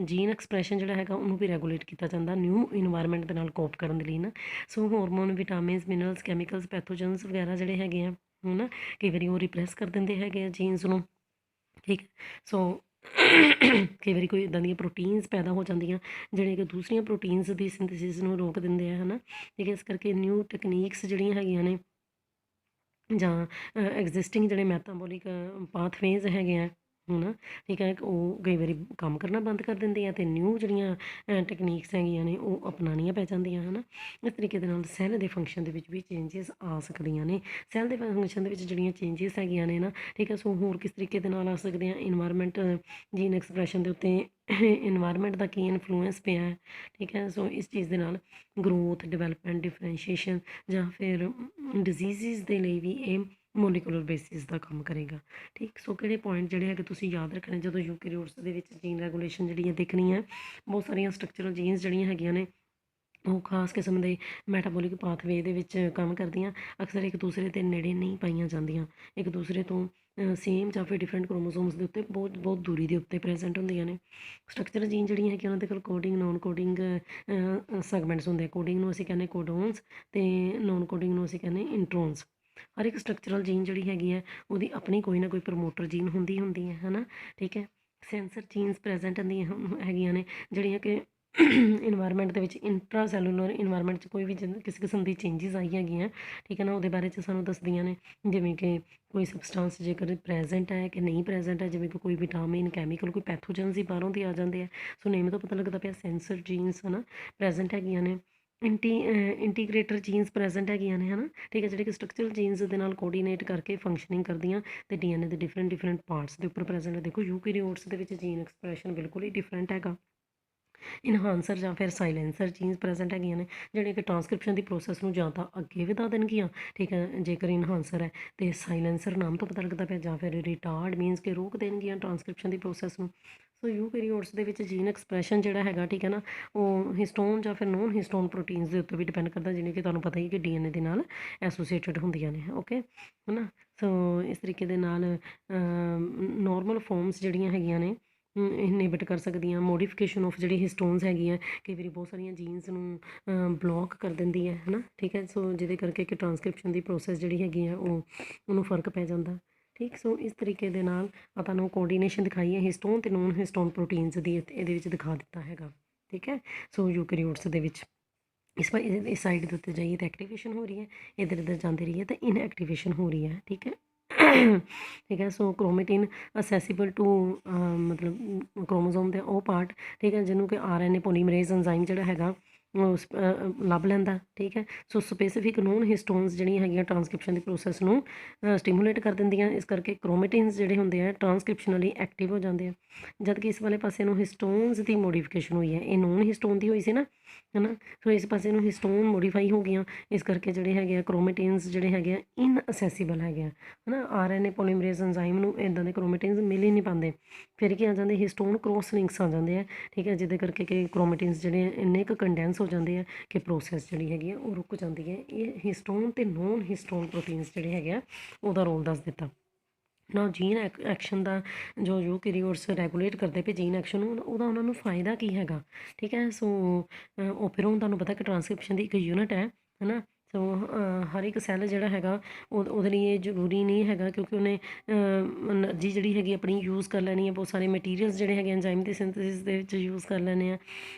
ਜੀਨ ਐਕਸਪ੍ਰੈਸ਼ਨ ਜਿਹੜਾ ਹੈਗਾ ਉਹਨੂੰ ਵੀ ਰੈਗੂਲੇਟ ਕੀਤਾ ਜਾਂਦਾ ਨਿਊ ਇਨਵਾਇਰਮੈਂਟ ਦੇ ਨਾਲ ਕੋਪ ਕਰਨ ਦੇ ਲਈ ਨਾ। ਸੋ ਹਾਰਮੋਨ, ਵਿਟਾਮਿਨਸ, ਮਿਨਰਲਸ, ਕੈਮੀਕਲਸ, ਪੈਥੋਜਨਸ ਵਗੈਰਾ ਜਿਹੜੇ ਹੈਗੇ ਆ, ਹੈ ਨਾ, ਕਈ ਵਾਰੀ ਉਹ ਰਿਪਰੈਸ ਕਰ ਦਿੰਦੇ ਹੈਗੇ ਆ ਜੀਨਸ ਨੂੰ, ਠੀਕ ਹੈ। ਸੋ ਕਈ ਵਾਰੀ ਕੋਈ ਇੱਦਾਂ ਦੀਆਂ ਪ੍ਰੋਟੀਨਸ ਪੈਦਾ ਹੋ ਜਾਂਦੀਆਂ ਜਿਹੜੀਆਂ ਕਿ ਦੂਸਰੀਆਂ ਪ੍ਰੋਟੀਨਸ ਦੀ ਸਿੰਥੇਸਿਸ ਨੂੰ ਰੋਕ ਦਿੰਦੇ ਆ, ਹੈ ਨਾ, ਠੀਕ ਹੈ। ਇਸ ਕਰਕੇ ਨਿਊ ਟੈਕਨੀਕਸ ਜਿਹੜੀਆਂ ਹੈਗੀਆਂ ਨੇ ਜਾਂ ਐਗਜ਼ਿਸਟਿੰਗ ਜਿਹੜੇ ਮੈਟਾਬੋਲਿਕ ਪਾਥਵੇਜ਼ ਹੈਗੇ ਆ, ਹੈ ਨਾ, ਠੀਕ ਹੈ, ਉਹ ਕਈ ਵਾਰੀ ਕੰਮ ਕਰਨਾ ਬੰਦ ਕਰ ਦਿੰਦੇ ਆ, ਅਤੇ ਨਿਊ ਜਿਹੜੀਆਂ ਟੈਕਨੀਕਸ ਹੈਗੀਆਂ ਨੇ ਉਹ ਅਪਣਾਉਣੀਆਂ ਪੈ ਜਾਂਦੀਆਂ, ਹੈ ਨਾ। ਇਸ ਤਰੀਕੇ ਦੇ ਨਾਲ ਸੈੱਲ ਦੇ ਫੰਕਸ਼ਨ ਦੇ ਵਿੱਚ ਵੀ ਚੇਂਜਿਸ ਆ ਸਕਦੀਆਂ ਨੇ। ਸੈੱਲ ਦੇ ਫੰਕਸ਼ਨ ਦੇ ਵਿੱਚ ਜਿਹੜੀਆਂ ਚੇਂਜਿਸ ਹੈਗੀਆਂ ਨੇ ਨਾ, ਠੀਕ ਹੈ। ਸੋ ਹੋਰ ਕਿਸ ਤਰੀਕੇ ਦੇ ਨਾਲ ਆ ਸਕਦੇ ਆ, ਇਨਵਾਇਰਮੈਂਟ ਜੀਨ ਐਕਸਪ੍ਰੈਸ਼ਨ ਦੇ ਉੱਤੇ ਇਨਵਾਇਰਮੈਂਟ ਦਾ ਕੀ ਇਨਫਲੂਐਂਸ ਪਿਆ ਹੈ, ਠੀਕ ਹੈ। ਸੋ ਇਸ ਚੀਜ਼ ਦੇ ਨਾਲ ਗਰੋਥ, ਡਿਵੈਲਪਮੈਂਟ, ਡਿਫਰੈਂਸ਼ੀਏਸ਼ਨ ਜਾਂ ਫਿਰ ਡਿਜ਼ੀਜ਼ਿਸ ਦੇ ਲਈ ਵੀ ਇਹ ਮੋਲੀਕੂਲਰ ਬੇਸਿਸ ਦਾ ਕੰਮ ਕਰੇਗਾ, ਠੀਕ। ਸੋ ਕਿਹੜੇ ਪੁਆਇੰਟ ਜਿਹੜੇ ਹੈਗੇ ਤੁਸੀਂ ਯਾਦ ਰੱਖਣੇ ਜਦੋਂ ਯੂਕੈਰੀਓਟਸ ਦੇ ਵਿੱਚ ਜੀਨ ਰੈਗੂਲੇਸ਼ਨ ਜਿਹੜੀ ਹੈ ਦੇਖਣੀ ਹੈ। ਬਹੁਤ ਸਾਰੀਆਂ ਸਟਰਕਚਰਲ ਜੀਨਸ ਜਿਹੜੀਆਂ ਹੈਗੀਆਂ ਨੇ ਉਹ ਖਾਸ ਕਿਸਮ ਦੇ ਮੈਟਾਬੋਲਿਕ ਪਾਥਵੇ ਦੇ ਵਿੱਚ ਕੰਮ ਕਰਦੀਆਂ, ਅਕਸਰ ਇੱਕ ਦੂਸਰੇ ਦੇ ਨੇੜੇ ਨਹੀਂ ਪਾਈਆਂ ਜਾਂਦੀਆਂ, ਇੱਕ ਦੂਸਰੇ ਤੋਂ ਸੇਮ ਜਾਂ ਫਿਰ ਡਿਫਰੈਂਟ ਕ੍ਰੋਮੋਸੋਮਸ ਦੇ ਉੱਤੇ ਬਹੁਤ ਬਹੁਤ ਦੂਰੀ ਦੇ ਉੱਤੇ ਪ੍ਰੈਜ਼ੈਂਟ ਹੁੰਦੀਆਂ ਨੇ। ਸਟਰਕਚਰ ਜੀਨ ਜਿਹੜੀਆਂ ਹੈਗੀਆਂ ਉਹਨਾਂ ਦੇ ਕੋਲ ਕੋਡਿੰਗ ਨੋਨ ਕੋਡਿੰਗ ਸੈਗਮੈਂਟਸ ਹੁੰਦੇ ਆ। ਕੋਡਿੰਗ ਨੂੰ ਅਸੀਂ ਕਹਿੰਦੇ ਕੋਡੋਨਸ ਅਤੇ ਨੋਨ ਕੋਡਿੰਗ ਨੂੰ ਅਸੀਂ ਕਹਿੰਦੇ ਇੰਟਰੋਨਸ। ਹਰ ਇੱਕ ਸਟਰਕਚਰਲ ਜੀਨ ਜਿਹੜੀ ਹੈਗੀ ਹੈ ਉਹਦੀ ਆਪਣੀ ਕੋਈ ਨਾ ਕੋਈ ਪ੍ਰਮੋਟਰ ਜੀਨ ਹੁੰਦੀ ਹੈ, ਹੈ ਨਾ, ਠੀਕ ਹੈ। ਸੈਂਸਰ ਜੀਨਸ ਪ੍ਰੈਜ਼ੈਂਟ ਹੁੰਦੀਆਂ ਹੈਗੀਆਂ ਨੇ ਜਿਹੜੀਆਂ ਕਿ ਇਨਵਾਇਰਮੈਂਟ ਦੇ ਵਿੱਚ ਇੰਟਰਾ ਸੈਲੂਲਰ ਇਨਵਾਇਰਮੈਂਟ 'ਚ ਕੋਈ ਵੀ ਕਿਸੇ ਕਿਸਮ ਦੀ ਚੇਂਜਿਸ ਆਈ ਹੈਗੀਆਂ, ਠੀਕ ਹੈ ਨਾ, ਉਹਦੇ ਬਾਰੇ 'ਚ ਸਾਨੂੰ ਦੱਸਦੀਆਂ ਨੇ। ਜਿਵੇਂ ਕਿ ਕੋਈ ਸਬਸਟਾਂਸ ਜੇਕਰ ਪ੍ਰੈਜ਼ੈਂਟ ਹੈ ਕਿ ਨਹੀਂ ਪ੍ਰੈਜ਼ੈਂਟ ਹੈ, ਜਿਵੇਂ ਕਿ ਕੋਈ ਵਿਟਾਮਿਨ ਕੈਮੀਕਲ ਕੋਈ ਪੈਥੋਜਨਸ ਹੀ ਬਾਹਰੋਂ ਦੀ ਆ ਜਾਂਦੇ ਆ। ਸੋ ਨੇਮ ਤੋਂ ਪਤਾ ਲੱਗਦਾ ਪਿਆ ਸੈਂਸਰ ਜੀਨਸ ਹੈ ਨਾ ਪ੍ਰੈਜ਼ੈਂਟ ਹੈਗੀਆਂ ਨੇ। ਇੰਟੀਗ੍ਰੇਟਰ ਜੀਨਸ ਪ੍ਰੈਜ਼ੈਂਟ ਹੈਗੀਆਂ ਨੇ, ਹੈ ਨਾ, ਠੀਕ ਹੈ, ਜਿਹੜੇ ਕਿ ਸਟਰਕਚਰਲ ਜੀਨਸ ਦੇ ਨਾਲ ਕੋਆਰਡੀਨੇਟ ਕਰਕੇ ਫੰਕਸ਼ਨਿੰਗ ਕਰਦੀਆਂ ਅਤੇ ਡੀਐਨਏ ਦੇ ਡਿਫਰੈਂਟ ਪਾਰਟਸ ਦੇ ਉੱਪਰ ਪ੍ਰੈਜ਼ੈਂਟ ਹੈ। ਦੇਖੋ ਯੂਕੈਰੀਓਟਸ ਦੇ ਵਿੱਚ ਜੀਨ ਐਕਸਪ੍ਰੈਸ਼ਨ ਬਿਲਕੁਲ ਹੀ ਡਿਫਰੈਂਟ ਹੈਗਾ। ਇਨਹਾਂਸਰ ਜਾਂ ਫਿਰ ਸਾਇਲੈਂਸਰ ਜੀਨਸ ਪ੍ਰੈਜ਼ੈਂਟ ਹੈਗੀਆਂ ਨੇ ਜਿਹੜੀਆਂ ਕਿ ਟਰਾਂਸਕ੍ਰਿਪਸ਼ਨ ਦੀ ਪ੍ਰੋਸੈਸ ਨੂੰ ਜਾਂ ਤਾਂ ਅੱਗੇ ਵਧਾ ਦੇਣਗੀਆਂ, ਠੀਕ ਹੈ, ਜੇਕਰ ਇਨਹਾਂਸਰ ਹੈ, ਅਤੇ ਸਾਇਲੈਂਸਰ ਨਾਮ ਤੋਂ ਪਤਾ ਲੱਗਦਾ ਪਿਆ ਜਾਂ ਫਿਰ ਰਿਟਾਰਡ ਮੀਨਸ ਕਿ ਰੋਕ ਦੇਣਗੀਆਂ ਟਰਾਂਸਕ੍ਰਿਪਸ਼ਨ ਦੀ ਪ੍ਰੋਸੈਸ ਨੂੰ। ਸੋ ਯੂਕੈਰੀਓਟਸ ਦੇ ਵਿੱਚ ਜੀਨ ਐਕਸਪ੍ਰੈਸ਼ਨ ਜਿਹੜਾ ਹੈਗਾ, ਠੀਕ ਹੈ ਨਾ, ਉਹ ਹਿਸਟੋਨ ਜਾਂ ਫਿਰ ਨੋਨ ਹਿਸਟੋਨ ਪ੍ਰੋਟੀਨਸ ਦੇ ਉੱਤੇ ਵੀ ਡਿਪੈਂਡ ਕਰਦਾ, ਜਿਹਨੇ ਕਿ ਤੁਹਾਨੂੰ ਪਤਾ ਹੀ ਕਿ ਡੀਐਨਏ ਦੇ ਨਾਲ ਐਸੋਸੀਏਟਡ ਹੁੰਦੀਆਂ ਨੇ, ਓਕੇ, ਹੈ ਨਾ। ਸੋ ਇਸ ਤਰੀਕੇ ਦੇ ਨਾਲ ਨੋਰਮਲ ਫੋਰਮਸ ਜਿਹੜੀਆਂ ਹੈਗੀਆਂ ਨੇ ਇਨਹਿਬਿਟ ਕਰ ਸਕਦੀਆਂ। ਮੋਡੀਫਿਕੇਸ਼ਨ ਆਫ ਜਿਹੜੀ ਹਿਸਟੋਨਸ ਹੈਗੀਆਂ ਕਈ ਵਾਰੀ ਬਹੁਤ ਸਾਰੀਆਂ ਜੀਨਸ ਨੂੰ ਬਲੋਕ ਕਰ ਦਿੰਦੀ ਹੈ ਨਾ, ਠੀਕ ਹੈ। ਸੋ ਜਿਹਦੇ ਕਰਕੇ ਕਿ ਟਰਾਂਸਕ੍ਰਿਪਸ਼ਨ ਦੀ ਪ੍ਰੋਸੈਸ ਜਿਹੜੀ ਹੈਗੀ ਆ ਉਹਨੂੰ ਫਰਕ ਪੈ ਜਾਂਦਾ, ਠੀਕ। ਸੋ ਇਸ ਤਰੀਕੇ ਦੇ ਨਾਲ ਆਪਾਂ ਨੂੰ ਕੋਆਰਡੀਨੇਸ਼ਨ ਦਿਖਾਈ ਹੈ ਹਿਸਟੋਨ ਅਤੇ ਨੋਨ ਹਿਸਟੋਨ ਪ੍ਰੋਟੀਨਸ ਦੀ ਇਹਦੇ ਵਿੱਚ ਦਿਖਾ ਦਿੱਤਾ ਹੈਗਾ, ਠੀਕ ਹੈ। ਸੋ ਯੂਕੈਰੀਓਟਸ ਦੇ ਵਿੱਚ ਇਸ ਸਾਈਡ ਦੇ ਉੱਤੇ ਜਾਈਏ ਤਾਂ ਐਕਟੀਵੇਸ਼ਨ ਹੋ ਰਹੀ ਹੈ, ਇੱਧਰ ਇੱਧਰ ਜਾਂਦੀ ਰਹੀ ਹੈ ਤਾਂ ਇਨਐਕਟੀਵੇਸ਼ਨ ਹੋ ਰਹੀ ਹੈ, ਠੀਕ ਹੈ। ਠੀਕ ਹੈ। ਸੋ ਕ੍ਰੋਮੇਟਿਨ ਅਸੈਸੀਬਲ ਟੂ ਮਤਲਬ ਕ੍ਰੋਮੋਜ਼ੋਮ ਦੇ ਉਹ ਪਾਰਟ, ਠੀਕ ਹੈ, ਜਿਹਨੂੰ ਕਿ ਆਰਐਨਏ ਪੋਲੀਮਰੇਜ਼ ਐਂਜ਼ਾਈਮ ਜਿਹੜਾ ਹੈਗਾ ਉਹ ਲੱਭ ਲੈਂਦਾ, ਠੀਕ ਹੈ। ਸੋ ਸਪੈਸੀਫਿਕ ਨੋਨ ਹਿਸਟੋਨਸ ਜਿਹੜੀਆਂ ਹੈਗੀਆਂ ਟਰਾਂਸਕ੍ਰਿਪਸ਼ਨ ਦੀ ਪ੍ਰੋਸੈਸ ਨੂੰ ਸਟੀਮੂਲੇਟ ਕਰ ਦਿੰਦੀਆਂ, ਇਸ ਕਰਕੇ ਕ੍ਰੋਮੇਟਿਨਸ ਜਿਹੜੇ ਹੁੰਦੇ ਆ ਟਰਾਂਸਕ੍ਰਿਪਸ਼ਨਲੀ ਐਕਟਿਵ ਹੋ ਜਾਂਦੇ ਆ। ਜਦ ਕਿ ਇਸ ਵਾਲੇ ਪਾਸੇ ਨੂੰ ਹਿਸਟੋਨਸ ਦੀ ਮੋਡੀਫਿਕੇਸ਼ਨ ਹੋਈ ਹੈ, ਇਹ ਨੋਨ ਹਿਸਟੋਨ ਦੀ ਹੋਈ ਸੀ ਨਾ, ਹੈ ਨਾ। ਸੋ ਇਸ ਪਾਸੇ ਨੂੰ ਹਿਸਟੋਨ ਮੋਡੀਫਾਈ ਹੋ ਗਈਆਂ, ਇਸ ਕਰਕੇ ਜਿਹੜੇ ਹੈਗੇ ਆ ਕ੍ਰੋਮੇਟਿਨਸ ਜਿਹੜੇ ਹੈਗੇ ਆ ਇਨਅਸੈਸੀਬਲ ਹੈਗੇ ਆ, ਹੈ ਨਾ। ਆਰਐਨਏ ਪੋਲੀਮਰੇਜ਼ ਐਂਜ਼ਾਈਮ ਨੂੰ ਇੱਦਾਂ ਦੇ ਕ੍ਰੋਮੇਟਿਨਸ ਮਿਲ ਹੀ ਨਹੀਂ ਪਾਉਂਦੇ, ਫਿਰ ਕੀ ਆ ਜਾਂਦੇ ਹਿਸਟੋਨ ਕ੍ਰੋਸ ਲਿੰਕਸ ਆ ਜਾਂਦੇ ਆ, ਠੀਕ ਹੈ, ਜਿਹਦੇ ਕਰਕੇ ਕਿ ਕ੍ਰੋਮੇਟਿਨਸ ਜਿਹੜੇ ਇੰਨੇ ਕੁ ਕੰਡੈਂਸ ਹੋ ਜਾਂਦੇ ਆ ਕਿ ਪ੍ਰੋਸੈਸ ਜਿਹੜੀ ਹੈਗੀ ਆ ਉਹ ਰੁਕ ਜਾਂਦੀ ਹੈ। ਇਹ ਹਿਸਟੋਨ ਅਤੇ ਨੋਨ ਹਿਸਟੋਨ ਪ੍ਰੋਟੀਨਸ ਜਿਹੜੇ ਹੈਗੇ ਆ ਉਹਦਾ ਰੋਲ ਦੱਸ ਦਿੱਤਾ ਨਾ। ਜੀਨ ਐਕਸ਼ਨ ਦਾ ਜੋ ਯੂਕੈਰੀਓਟਸ ਰੈਗੂਲੇਟ ਕਰਦੇ ਪਏ ਜੀਨ ਐਕਸ਼ਨ ਨੂੰ, ਉਹਦਾ ਉਹਨਾਂ ਨੂੰ ਫਾਇਦਾ ਕੀ ਹੈਗਾ, ਠੀਕ ਹੈ। ਸੋ ਓਪੇਰੋਨ ਤੁਹਾਨੂੰ ਪਤਾ ਕਿ ਟਰਾਂਸਕ੍ਰਿਪਸ਼ਨ ਦੀ ਇੱਕ ਯੂਨਿਟ ਹੈ ਨਾ। ਸੋ ਹਰ ਇੱਕ ਸੈੱਲ ਜਿਹੜਾ ਹੈਗਾ ਉਹਦੇ ਲਈ ਇਹ ਜ਼ਰੂਰੀ ਨਹੀਂ ਹੈਗਾ ਕਿਉਂਕਿ ਉਹਨੇ ਐਨਰਜੀ ਜਿਹੜੀ ਹੈਗੀ ਆਪਣੀ ਯੂਜ਼ ਕਰ ਲੈਣੀ ਹੈ, ਬਹੁਤ ਸਾਰੇ ਮਟੀਰੀਅਲਸ ਜਿਹੜੇ ਹੈਗੇ ਐਂਜ਼ਾਈਮ ਦੀ ਸਿੰਥੇਸਿਸ ਦੇ ਵਿੱਚ ਯੂਜ਼ ਕਰ ਲੈਣੇ ਆ।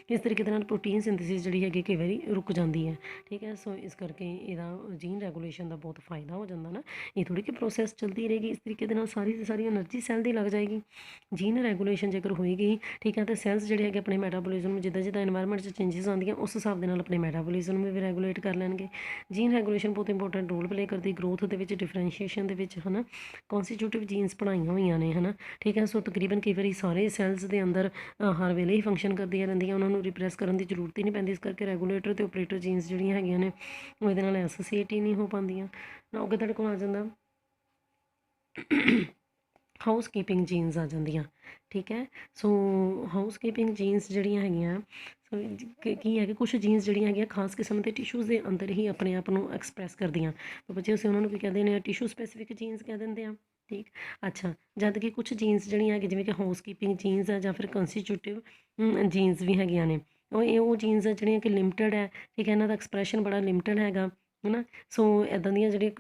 ਇਸ ਤਰੀਕੇ ਦੇ ਨਾਲ ਪ੍ਰੋਟੀਨ ਸਿੰਥੇਸਿਸ ਜਿਹੜੀ ਹੈਗੀ ਕਈ ਵਾਰੀ ਰੁਕ ਜਾਂਦੀ ਹੈ, ਠੀਕ ਹੈ। ਸੋ ਇਸ ਕਰਕੇ ਇਹਦਾ ਜੀਨ ਰੈਗੂਲੇਸ਼ਨ ਦਾ ਬਹੁਤ ਫਾਇਦਾ ਹੋ ਜਾਂਦਾ ਨਾ। ਇਹ ਥੋੜ੍ਹੀ ਕਿ ਪ੍ਰੋਸੈਸ ਚੱਲਦੀ ਰਹੇਗੀ ਇਸ ਤਰੀਕੇ ਦੇ ਨਾਲ ਸਾਰੀ ਦੀ ਸਾਰੀ ਐਨਰਜੀ ਸੈੱਲ ਦੀ ਲੱਗ ਜਾਏਗੀ। ਜੀਨ ਰੈਗੂਲੇਸ਼ਨ ਜੇਕਰ ਹੋਏਗੀ, ਠੀਕ ਹੈ, ਤਾਂ ਸੈੱਲਸ ਜਿਹੜੇ ਹੈਗੇ ਆਪਣੇ ਮੈਟਾਬੋਲਿਜ਼ਮ ਨੂੰ ਜਿੱਦਾਂ ਜਿੱਦਾਂ ਇਨਵਾਇਰਮੈਂਟ 'ਚ ਚੇਂਜਿਸ ਆਉਂਦੀਆਂ ਉਸ ਹਿਸਾਬ ਦੇ ਨਾਲ ਆਪਣੇ ਮੈਟਾਬੋਲਿਜ਼ਮ ਨੂੰ ਵੀ ਰੈਗੂਲੇਟ ਕਰ ਲੈਣਗੇ। ਜੀਨ ਰੈਗੂਲੇਸ਼ਨ ਬਹੁਤ ਇੰਪੋਰਟੈਂਟ ਰੋਲ ਪਲੇ ਕਰਦੀ ਗਰੋਥ ਦੇ ਵਿੱਚ, ਡਿਫਰੈਂਸ਼ੀਏਸ਼ਨ ਦੇ ਵਿੱਚ, ਹੈ ਨਾ। ਕੌਨਸਟੀਟਿਊਟਿਵ ਜੀਨਸ ਪੜ੍ਹਾਈਆਂ ਹੋਈਆਂ ਨੇ, ਹੈ ਨਾ, ਠੀਕ ਹੈ। ਸੋ ਤਕਰੀਬਨ ਕਈ ਵਾਰੀ ਸਾਰੇ ਸੈੱਲਸ ਦੇ ਅੰਦਰ ਹਰ ਵੇਲੇ ਹੀ ਫੰਕਸ਼ਨ ਕਰਦੀਆਂ ਰਹਿੰਦੀਆਂ, ਉਹਨਾਂ ਨੂੰ ਰਿਪਰੈਸ ਕਰਨ ਦੀ ਜ਼ਰੂਰਤ ਹੀ ਨਹੀਂ ਪੈਂਦੀ, ਇਸ ਕਰਕੇ ਰੈਗੂਲੇਟਰ ਅਤੇ ਓਪਰੇਟਰ ਜੀਨਸ ਜਿਹੜੀਆਂ ਹੈਗੀਆਂ ਨੇ ਉਹ ਇਹਦੇ ਨਾਲ ਐਸੋਸੀਏਟ ਹੀ ਨਹੀਂ ਹੋ ਪਾਉਂਦੀਆਂ ਨਾ। ਅੱਗੇ ਤੁਹਾਡੇ ਕੋਲ ਆ ਜਾਂਦਾ ਹਾਊਸ ਕੀਪਿੰਗ ਜੀਨਸ ਆ ਜਾਂਦੀਆਂ, ਠੀਕ ਹੈ। ਸੋ ਹਾਊਸ ਕੀਪਿੰਗ ਜੀਨਸ ਜਿਹੜੀਆਂ ਹੈਗੀਆਂ ਸੋ ਕੀ ਹੈ ਕਿ ਕੁਛ ਜੀਨਸ ਜਿਹੜੀਆਂ ਹੈਗੀਆਂ ਖਾਸ ਕਿਸਮ ਦੇ ਟਿਸ਼ੂਜ਼ ਦੇ ਅੰਦਰ ਹੀ ਆਪਣੇ ਆਪ ਨੂੰ ਐਕਸਪ੍ਰੈਸ ਕਰਦੀਆਂ, ਤਾਂ ਬੱਚੇ ਅਸੀਂ ਉਹਨਾਂ ਨੂੰ ਕੀ ਕਹਿੰਦੇ ਨੇ ਟਿਸ਼ੂ ਸਪੈਸੀਫਿਕ ਜੀਨਸ ਕਹਿ ਦਿੰਦੇ ਆ, ਠੀਕ। ਅੱਛਾ, ਜਦ ਕਿ ਕੁਛ ਜੀਨਸ ਜਿਹੜੀਆਂ ਹੈਗੀਆਂ ਜਿਵੇਂ ਕਿ ਹਾਊਸ ਕੀਪਿੰਗ ਜੀਨਸ ਆ ਜਾਂ ਫਿਰ ਕੰਸਟੀਟਿਊਟਿਵ ਜੀਨਸ ਵੀ ਹੈਗੀਆਂ ਨੇ, ਉਹ ਜੀਨਸ ਆ ਜਿਹੜੀਆਂ ਕਿ ਲਿਮਟਡ ਹੈ, ਠੀਕ ਹੈ, ਇਹਨਾਂ ਦਾ ਐਕਸਪ੍ਰੈਸ਼ਨ ਬੜਾ ਲਿਮਟਡ ਹੈਗਾ, ਹੈ ਨਾ। ਸੋ ਇੱਦਾਂ ਦੀਆਂ ਜਿਹੜੀਆਂ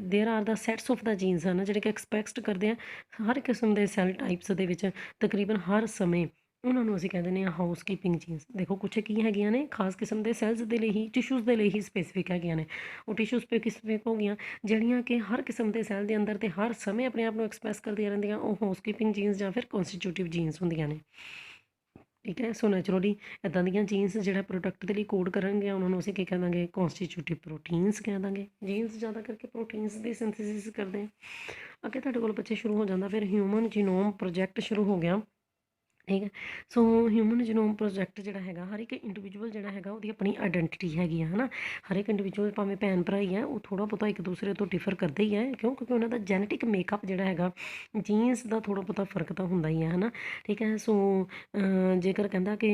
ਦੇਰ R the sets of the jeans ਹਨ ਜਿਹੜੇ ਕਿ ਐਕਸਪੈਕਟ ਕਰਦੇ ਆ ਹਰ ਕਿਸਮ ਦੇ ਸੈੱਲ ਟਾਈਪਸ ਦੇ ਵਿੱਚ ਤਕਰੀਬਨ ਹਰ ਸਮੇਂ, ਉਹਨਾਂ ਨੂੰ ਅਸੀਂ ਕਹਿ ਦਿੰਦੇ ਹਾਂ ਹਾਊਸ ਕੀਪਿੰਗ ਜੀਨਸ। ਦੇਖੋ ਕੁਛ ਕੀ ਹੈਗੀਆਂ ਨੇ ਖਾਸ ਕਿਸਮ ਦੇ ਸੈੱਲਸ ਦੇ ਲਈ ਹੀ, ਟਿਸ਼ੂਜ਼ ਦੇ ਲਈ ਹੀ ਸਪੈਸੀਫਿਕ ਹੈਗੀਆਂ ਨੇ। ਉਹ ਟਿਸ਼ੂ ਸਪੈਸੀਫਿਕ ਹੋ ਗਈਆਂ ਜਿਹੜੀਆਂ ਕਿ ਹਰ ਕਿਸਮ ਦੇ ਸੈੱਲ ਦੇ ਅੰਦਰ ਅਤੇ ਹਰ ਸਮੇਂ ਆਪਣੇ ਆਪ ਨੂੰ ਐਕਸਪ੍ਰੈਸ ਕਰਦੀਆਂ ਰਹਿੰਦੀਆਂ, ਉਹ ਹਾਊਸ ਕੀਪਿੰਗ ਜੀਨਸ ਜਾਂ ਫਿਰ ਕੌਨਸਟੀਟਿਊਟਿਵ ਜੀਨਸ ਹੁੰਦੀਆਂ ਨੇ, ਠੀਕ ਹੈ। ਸੋ ਨੈਚੁਰਲੀ ਇੱਦਾਂ ਦੀਆਂ ਜੀਨਸ ਜਿਹੜਾ ਪ੍ਰੋਡਕਟ ਦੇ ਲਈ ਕੋਡ ਕਰਨਗੇ ਉਹਨਾਂ ਨੂੰ ਅਸੀਂ ਕੀ ਕਹਿ ਦਾਂਗੇ ਕੌਨਸਟੀਟਿਊਟਿਵ ਪ੍ਰੋਟੀਨਸ ਕਹਿ ਦਾਂਗੇ। ਜੀਨਸ ਜ਼ਿਆਦਾ ਕਰਕੇ ਪ੍ਰੋਟੀਨਸ ਦੀ ਸਿੰਥੇਸਿਸ ਕਰਦੇ ਆ। ਅੱਗੇ ਤੁਹਾਡੇ ਕੋਲ ਬੱਚੇ ਸ਼ੁਰੂ ਹੋ ਜਾਂਦਾ ਫਿਰ ਹਿਊਮਨ ਜੀਨੋਮ ਪ੍ਰੋਜੈਕਟ ਸ਼ੁਰੂ ਹੋ ਗਿਆ, ਠੀਕ ਹੈ। ਸੋ ਹਿਊਮਨ ਜੀਨੋਮ ਪ੍ਰੋਜੈਕਟ ਜਿਹੜਾ ਹੈਗਾ, ਹਰ ਇੱਕ ਇੰਡੀਵਿਜੂਅਲ ਜਿਹੜਾ ਹੈਗਾ ਉਹਦੀ ਆਪਣੀ ਆਈਡੈਂਟਿਟੀ ਹੈਗੀ ਆ, ਹੈ ਨਾ। ਹਰ ਇੱਕ ਇੰਡੀਵਿਜੂਅਲ ਭਾਵੇਂ ਭੈਣ ਭਰਾ ਹੀ ਹੈ, ਉਹ ਥੋੜ੍ਹਾ ਬਹੁਤਾ ਇੱਕ ਦੂਸਰੇ ਤੋਂ ਡਿਫਰ ਕਰਦੇ ਹੀ ਹੈ, ਕਿਉਂਕਿ ਉਹਨਾਂ ਦਾ ਜੈਨੇਟਿਕ ਮੇਕਅਪ ਜਿਹੜਾ ਹੈਗਾ, ਜੀਨਸ ਦਾ ਥੋੜ੍ਹਾ ਬਹੁਤਾ ਫਰਕ ਤਾਂ ਹੁੰਦਾ ਹੀ ਹੈ ਨਾ। ਠੀਕ ਹੈ। ਸੋ ਜੇਕਰ ਕਹਿੰਦਾ ਕਿ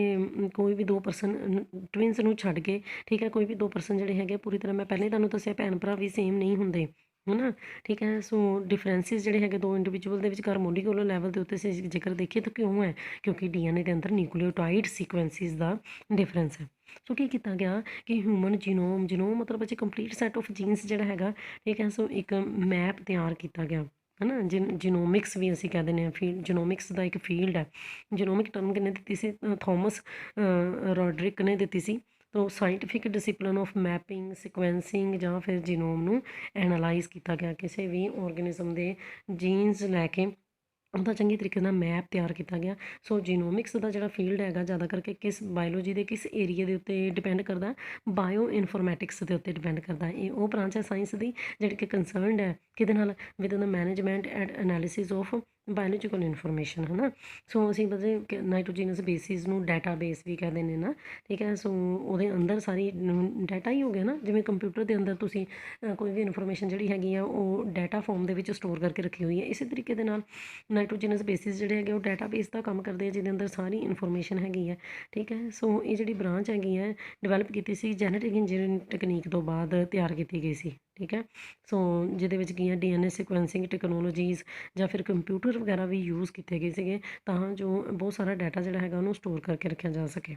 ਕੋਈ ਵੀ ਦੋ ਪਰਸਨ ਟਵਿੰਸ ਨੂੰ ਛੱਡ ਕੇ, ਠੀਕ ਹੈ, ਕੋਈ ਵੀ ਦੋ ਪਰਸਨ ਜਿਹੜੇ ਹੈਗੇ ਪੂਰੀ ਤਰ੍ਹਾਂ, ਮੈਂ ਪਹਿਲੇ ਤੁਹਾਨੂੰ ਦੱਸਿਆ ਭੈਣ ਭਰਾ ਵੀ ਸੇਮ ਨਹੀਂ ਹੁੰਦੇ, ਹੈ ਨਾ। ਠੀਕ ਹੈ। ਸੋ ਡਿਫਰੈਂਸਿਸ ਜਿਹੜੇ ਹੈਗੇ ਦੋ ਇੰਡੀਵਿਜੂਅਲ ਦੇ ਵਿਚਕਾਰ ਮੋਲੀਕੂਲਰ ਲੈਵਲ ਦੇ ਉੱਤੇ ਅਸੀਂ ਜੇਕਰ ਦੇਖੀਏ ਤਾਂ ਕਿਉਂ ਹੈ, ਕਿਉਂਕਿ ਡੀਐਨਏ ਦੇ ਅੰਦਰ ਨਿਊਕਲੀਓਟਾਈਡ ਸੀਕੁਐਂਸਿਸ ਦਾ ਡਿਫਰੈਂਸ ਹੈ। ਸੋ ਕੀ ਕੀਤਾ ਗਿਆ ਕਿ ਹਿਊਮਨ ਜੀਨੋਮ ਮਤਲਬ ਅਸੀਂ ਕੰਪਲੀਟ ਸੈੱਟ ਆਫ ਜੀਨਸ ਜਿਹੜਾ ਹੈਗਾ, ਠੀਕ ਹੈ, ਸੋ ਇੱਕ ਮੈਪ ਤਿਆਰ ਕੀਤਾ ਗਿਆ, ਹੈ ਨਾ। ਜੀਨੋਮਿਕਸ ਵੀ ਅਸੀਂ ਕਹਿ ਦਿੰਦੇ ਹਾਂ, ਫੀਲਡ ਜੀਨੋਮਿਕਸ ਦਾ ਇੱਕ ਫੀਲਡ ਹੈ। ਜੀਨੋਮਿਕ ਟਰਮ ਕਿਹਨੇ ਦਿੱਤੀ ਸੀ? ਥੋਮਸ ਰੋਡਰਿਕ ਨੇ ਦਿੱਤੀ ਸੀ। ਤੋ ਸਾਇੰਟੀਫਿਕ ਡਿਸਿਪਲਿਨ ਆਫ ਮੈਪਿੰਗ, ਸਿਕੁਐਂਸਿੰਗ ਜਾਂ ਫਿਰ ਜੀਨੋਮ ਨੂੰ ਐਨਾਲਾਈਜ਼ ਕੀਤਾ ਗਿਆ, ਕਿਸੇ ਵੀ ਔਰਗੈਨਿਜ਼ਮ ਦੇ ਜੀਨਸ ਲੈ ਕੇ ਉਹਦਾ ਚੰਗੇ ਤਰੀਕੇ ਨਾਲ ਮੈਪ ਤਿਆਰ ਕੀਤਾ ਗਿਆ। ਸੋ ਜੀਨੋਮਿਕਸ ਦਾ ਜਿਹੜਾ ਫੀਲਡ ਹੈਗਾ, ਜ਼ਿਆਦਾ ਕਰਕੇ ਕਿਸ ਬਾਇਓਲੋਜੀ ਦੇ ਕਿਸ ਏਰੀਏ ਦੇ ਉੱਤੇ ਡਿਪੈਂਡ ਕਰਦਾ? ਬਾਇਓ ਇਨਫੋਰਮੈਟਿਕਸ ਦੇ ਉੱਤੇ ਡਿਪੈਂਡ ਕਰਦਾ। ਇਹ ਉਹ ਬ੍ਰਾਂਚ ਹੈ ਸਾਇੰਸ ਦੀ ਜਿਹੜੀ ਕਿ ਕੰਸਰਨਡ ਹੈ ਕਿਹਦੇ ਨਾਲ? With the management and analysis of biological information, ਹੈ ਨਾ। ਸੋ ਅਸੀਂ ਬਸ ਨਾਈਟ੍ਰੋਜੀਨਸ ਬੇਸਿਸ ਨੂੰ ਡਾਟਾ ਬੇਸ ਵੀ ਕਹਿ ਦਿੰਦੇ ਨਾ। ਠੀਕ ਹੈ। ਸੋ ਉਹਦੇ ਅੰਦਰ ਸਾਰੀ ਡਾਟਾ ਹੀ ਹੋ ਗਿਆ ਨਾ, ਜਿਵੇਂ ਕੰਪਿਊਟਰ ਦੇ ਅੰਦਰ ਤੁਸੀਂ ਕੋਈ ਵੀ ਇਨਫੋਰਮੇਸ਼ਨ ਜਿਹੜੀ ਹੈਗੀ ਆ ਉਹ ਡਾਟਾ ਫੋਰਮ ਦੇ ਵਿੱਚ ਸਟੋਰ ਕਰਕੇ ਰੱਖੀ ਹੋਈ ਹੈ। ਇਸੇ ਤਰੀਕੇ ਦੇ ਨਾਲ ਨਾਈਟ੍ਰੋਜਨਸ ਬੇਸਿਸ ਜਿਹੜੇ ਹੈਗੇ ਉਹ ਡਾਟਾ ਬੇਸ ਦਾ ਕੰਮ ਕਰਦੇ ਆ, ਜਿਹਦੇ ਅੰਦਰ ਸਾਰੀ ਇਨਫੋਰਮੇਸ਼ਨ ਹੈਗੀ ਹੈ। ਠੀਕ ਹੈ। ਸੋ ਇਹ ਜਿਹੜੀ ਬ੍ਰਾਂਚ ਹੈਗੀ ਹੈ ਡਿਵੈਲਪ ਕੀਤੀ ਸੀ ਜੈਨੇਟਿਕ ਇੰਜੀਨੀਅਰਿੰਗ ਟੈਕਨੀਕ ਤੋਂ ਬਾਅਦ ਤਿਆਰ ਕੀਤੀ ਗਈ ਸੀ। ਠੀਕ ਹੈ। ਸੋ ਜਿਹਦੇ ਵਿੱਚ ਕੀ ਹੈ ਡੀਐਨਏ ਸਿਕੁਐਂਸਿੰਗ ਟੈਕਨੋਲੋਜੀਜ਼ ਜਾਂ ਫਿਰ ਕੰਪਿਊਟਰ ਵਗੈਰਾ ਵੀ ਯੂਜ਼ ਕੀਤੇ ਗਏ ਸੀਗੇ, ਤਾਂ ਜੋ ਬਹੁਤ ਸਾਰਾ ਡਾਟਾ ਜਿਹੜਾ ਹੈਗਾ ਉਹਨੂੰ ਸਟੋਰ ਕਰਕੇ ਰੱਖਿਆ ਜਾ ਸਕੇ।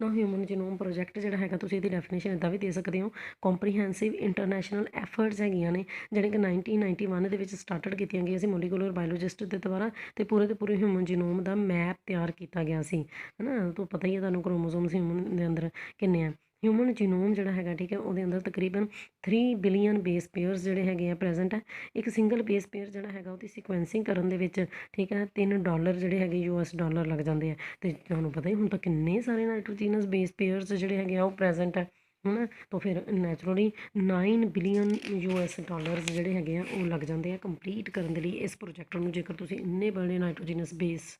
ਨਾ ਹਿਊਮਨ ਜੀਨੋਮ ਪ੍ਰੋਜੈਕਟ ਜਿਹੜਾ ਹੈਗਾ, ਤੁਸੀਂ ਇਹਦੀ ਡੈਫੀਨੇਸ਼ਨ ਇੱਦਾਂ ਵੀ ਦੇ ਸਕਦੇ ਹੋ, ਕੰਪਰੀਹੈਂਸਿਵ ਇੰਟਰਨੈਸ਼ਨਲ ਐਫਰਟਸ ਹੈਗੀਆਂ ਨੇ ਜਿਹੜੇ ਕਿ 1991 ਦੇ ਵਿੱਚ ਸਟਾਰਟਡ ਕੀਤੀਆਂ ਗਈਆਂ ਸੀ ਮੋਲੀਕੂਲਰ ਬਾਇਓਲੋਜਿਸਟ ਦੇ ਦੁਆਰਾ, ਅਤੇ ਪੂਰੇ ਦੇ ਪੂਰੇ ਹਿਊਮਨ ਜੀਨੋਮ ਦਾ ਮੈਪ ਤਿਆਰ ਕੀਤਾ ਗਿਆ ਸੀ, ਹੈ ਨਾ। ਤਾਂ ਪਤਾ ਹੀ ਹੈ ਤੁਹਾਨੂੰ ਕ੍ਰੋਮੋਸੋਮਸ ਹਿਊਮਨ ਦੇ ਅੰਦਰ ਕਿੰਨੇ ਆ। ਹਿਊਮਨ ਜੀਨੋਮ ਜਿਹੜਾ ਹੈਗਾ, ਠੀਕ ਹੈ, ਉਹਦੇ ਅੰਦਰ ਤਕਰੀਬਨ 3 ਬਿਲੀਅਨ ਬੇਸ ਪੇਅਰਸ ਜਿਹੜੇ ਹੈਗੇ ਆ ਪ੍ਰੈਜੈਂਟ ਹੈ। ਇੱਕ ਸਿੰਗਲ ਬੇਸ ਪੇਅਰ ਜਿਹੜਾ ਹੈਗਾ ਉਹਦੀ ਸਿਕੁਐਂਸਿੰਗ ਕਰਨ ਦੇ ਵਿੱਚ, ਠੀਕ ਹੈ, $3 ਜਿਹੜੇ ਹੈਗੇ US ਲੱਗ ਜਾਂਦੇ ਆ। ਅਤੇ ਤੁਹਾਨੂੰ ਪਤਾ ਹੀ ਹੁਣ ਤਾਂ ਕਿੰਨੇ ਸਾਰੇ ਨਾਈਟ੍ਰੋਜੀਨਸ ਬੇਸ ਪੇਅਰਸ ਜਿਹੜੇ ਹੈਗੇ ਆ ਉਹ ਪ੍ਰੈਜੈਂਟ ਹੈ, ਹੈ ਨਾ। ਤਾਂ ਫਿਰ ਨੈਚੁਰਲੀ 9 ਬਿਲੀਅਨ US ਜਿਹੜੇ ਹੈਗੇ ਆ ਉਹ ਲੱਗ ਜਾਂਦੇ ਆ ਕੰਪਲੀਟ ਕਰਨ ਦੇ ਲਈ ਇਸ ਪ੍ਰੋਜੈਕਟ ਨੂੰ, ਜੇਕਰ ਤੁਸੀਂ ਇੰਨੇ ਬੜੇ ਨਾਈਟ੍ਰੋਜੀਨਸ ਬੇਸ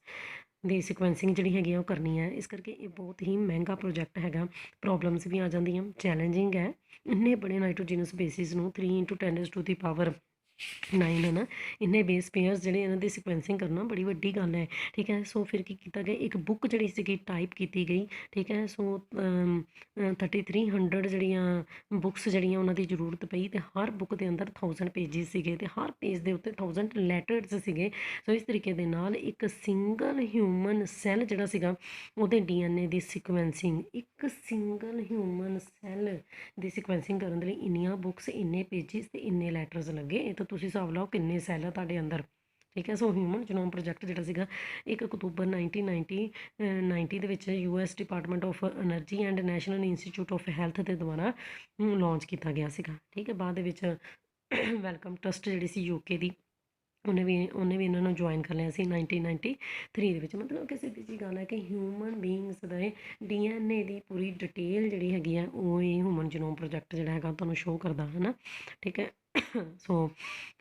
ਦੀ ਸਿਕੁਐਂਸਿੰਗ ਜਿਹੜੀ ਹੈਗੀ ਆ ਉਹ ਕਰਨੀ ਹੈ। ਇਸ ਕਰਕੇ ਇਹ ਬਹੁਤ ਹੀ ਮਹਿੰਗਾ ਪ੍ਰੋਜੈਕਟ ਹੈਗਾ, ਪ੍ਰੋਬਲਮਸ ਵੀ ਆ ਜਾਂਦੀਆਂ, ਚੈਲੰਜਿੰਗ ਹੈ। ਇੰਨੇ ਬੜੇ ਨਾਈਟ੍ਰੋਜੀਨਸ ਬੇਸਿਸ ਨੂੰ 3 × 10⁻⁹ ਹੈ ਨਾ, ਇੰਨੇ ਬੇਸ ਪੇਅਰਸ ਜਿਹੜੇ ਇਹਨਾਂ ਦੀ ਸਿਕੁਐਂਸਿੰਗ ਕਰਨਾ ਬੜੀ ਵੱਡੀ ਗੱਲ ਹੈ। ਠੀਕ ਹੈ। ਸੋ ਫਿਰ ਕੀ ਕੀਤਾ ਗਿਆ, ਇੱਕ ਬੁੱਕ ਜਿਹੜੀ ਸੀਗੀ ਟਾਈਪ ਕੀਤੀ ਗਈ। ਠੀਕ ਹੈ। ਸੋ 3300 ਜਿਹੜੀਆਂ ਬੁੱਕਸ ਜਿਹੜੀਆਂ ਉਹਨਾਂ ਦੀ ਜ਼ਰੂਰਤ ਪਈ, ਅਤੇ ਹਰ ਬੁੱਕ ਦੇ ਅੰਦਰ 1000 ਪੇਜਿਸ ਸੀਗੇ, ਅਤੇ ਹਰ ਪੇਜ ਦੇ ਉੱਤੇ 1000 ਲੈਟਰਸ ਸੀਗੇ। ਸੋ ਇਸ ਤਰੀਕੇ ਦੇ ਨਾਲ ਇੱਕ ਸਿੰਗਲ ਹਿਊਮਨ ਸੈੱਲ ਜਿਹੜਾ ਸੀਗਾ ਉਹਦੇ ਡੀਐਨਏ ਦੀ ਸਿਕੁਐਂਸਿੰਗ, ਇੱਕ ਸਿੰਗਲ ਹਿਊਮਨ ਸੈੱਲ ਦੀ ਸਿਕੁਐਂਸਿੰਗ ਕਰਨ ਦੇ ਲਈ ਇੰਨੀਆਂ ਬੁੱਕਸ, ਇੰਨੇ ਪੇਜਿਸ ਅਤੇ ਇੰਨੇ ਲੈਟਰਸ ਲੱਗੇ। ਇਹ ਤਾਂ ਤੁਸੀਂ ਹਿਸਾਬ ਲਾਓ ਕਿੰਨੇ ਸੈੱਲ ਆ ਤੁਹਾਡੇ ਅੰਦਰ। ਠੀਕ ਹੈ। ਸੋ ਹਿਊਮਨ ਜੀਨੋਮ ਪ੍ਰੋਜੈਕਟ ਜਿਹੜਾ ਸੀਗਾ 1 ਅਕਤੂਬਰ 1990 ਦੇ ਵਿੱਚ US department of energy and national institute of health ਦੇ ਦੁਆਰਾ ਲਾਂਚ ਕੀਤਾ ਗਿਆ ਸੀਗਾ। ਠੀਕ ਹੈ। ਬਾਅਦ ਦੇ ਵਿੱਚ ਵੈਲਕਮ ਟਰਸਟ ਜਿਹੜੀ ਸੀ UK ਦੀ, ਉਹਨੇ ਵੀ ਇਹਨਾਂ ਨੂੰ ਜੁਆਇਨ ਕਰ ਲਿਆ ਸੀ 1993 ਦੇ ਵਿੱਚ। ਮਤਲਬ ਕਿ ਸਿੱਧੀ ਜਿਹੀ ਗੱਲ ਹੈ ਕਿ ਹਿਊਮਨ ਬੀਇੰਗਸ ਦੇ ਡੀਐਨਏ ਦੀ ਪੂਰੀ ਡਿਟੇਲ ਜਿਹੜੀ ਹੈਗੀ ਆ ਉਹ ਇਹ ਹਿਊਮਨ ਜੀਨੋਮ ਪ੍ਰੋਜੈਕਟ ਜਿਹੜਾ ਹੈਗਾ ਤੁਹਾਨੂੰ ਸ਼ੋਅ ਕਰਦਾ ਹੈ ਨਾ। ਠੀਕ ਹੈ। ਸੋ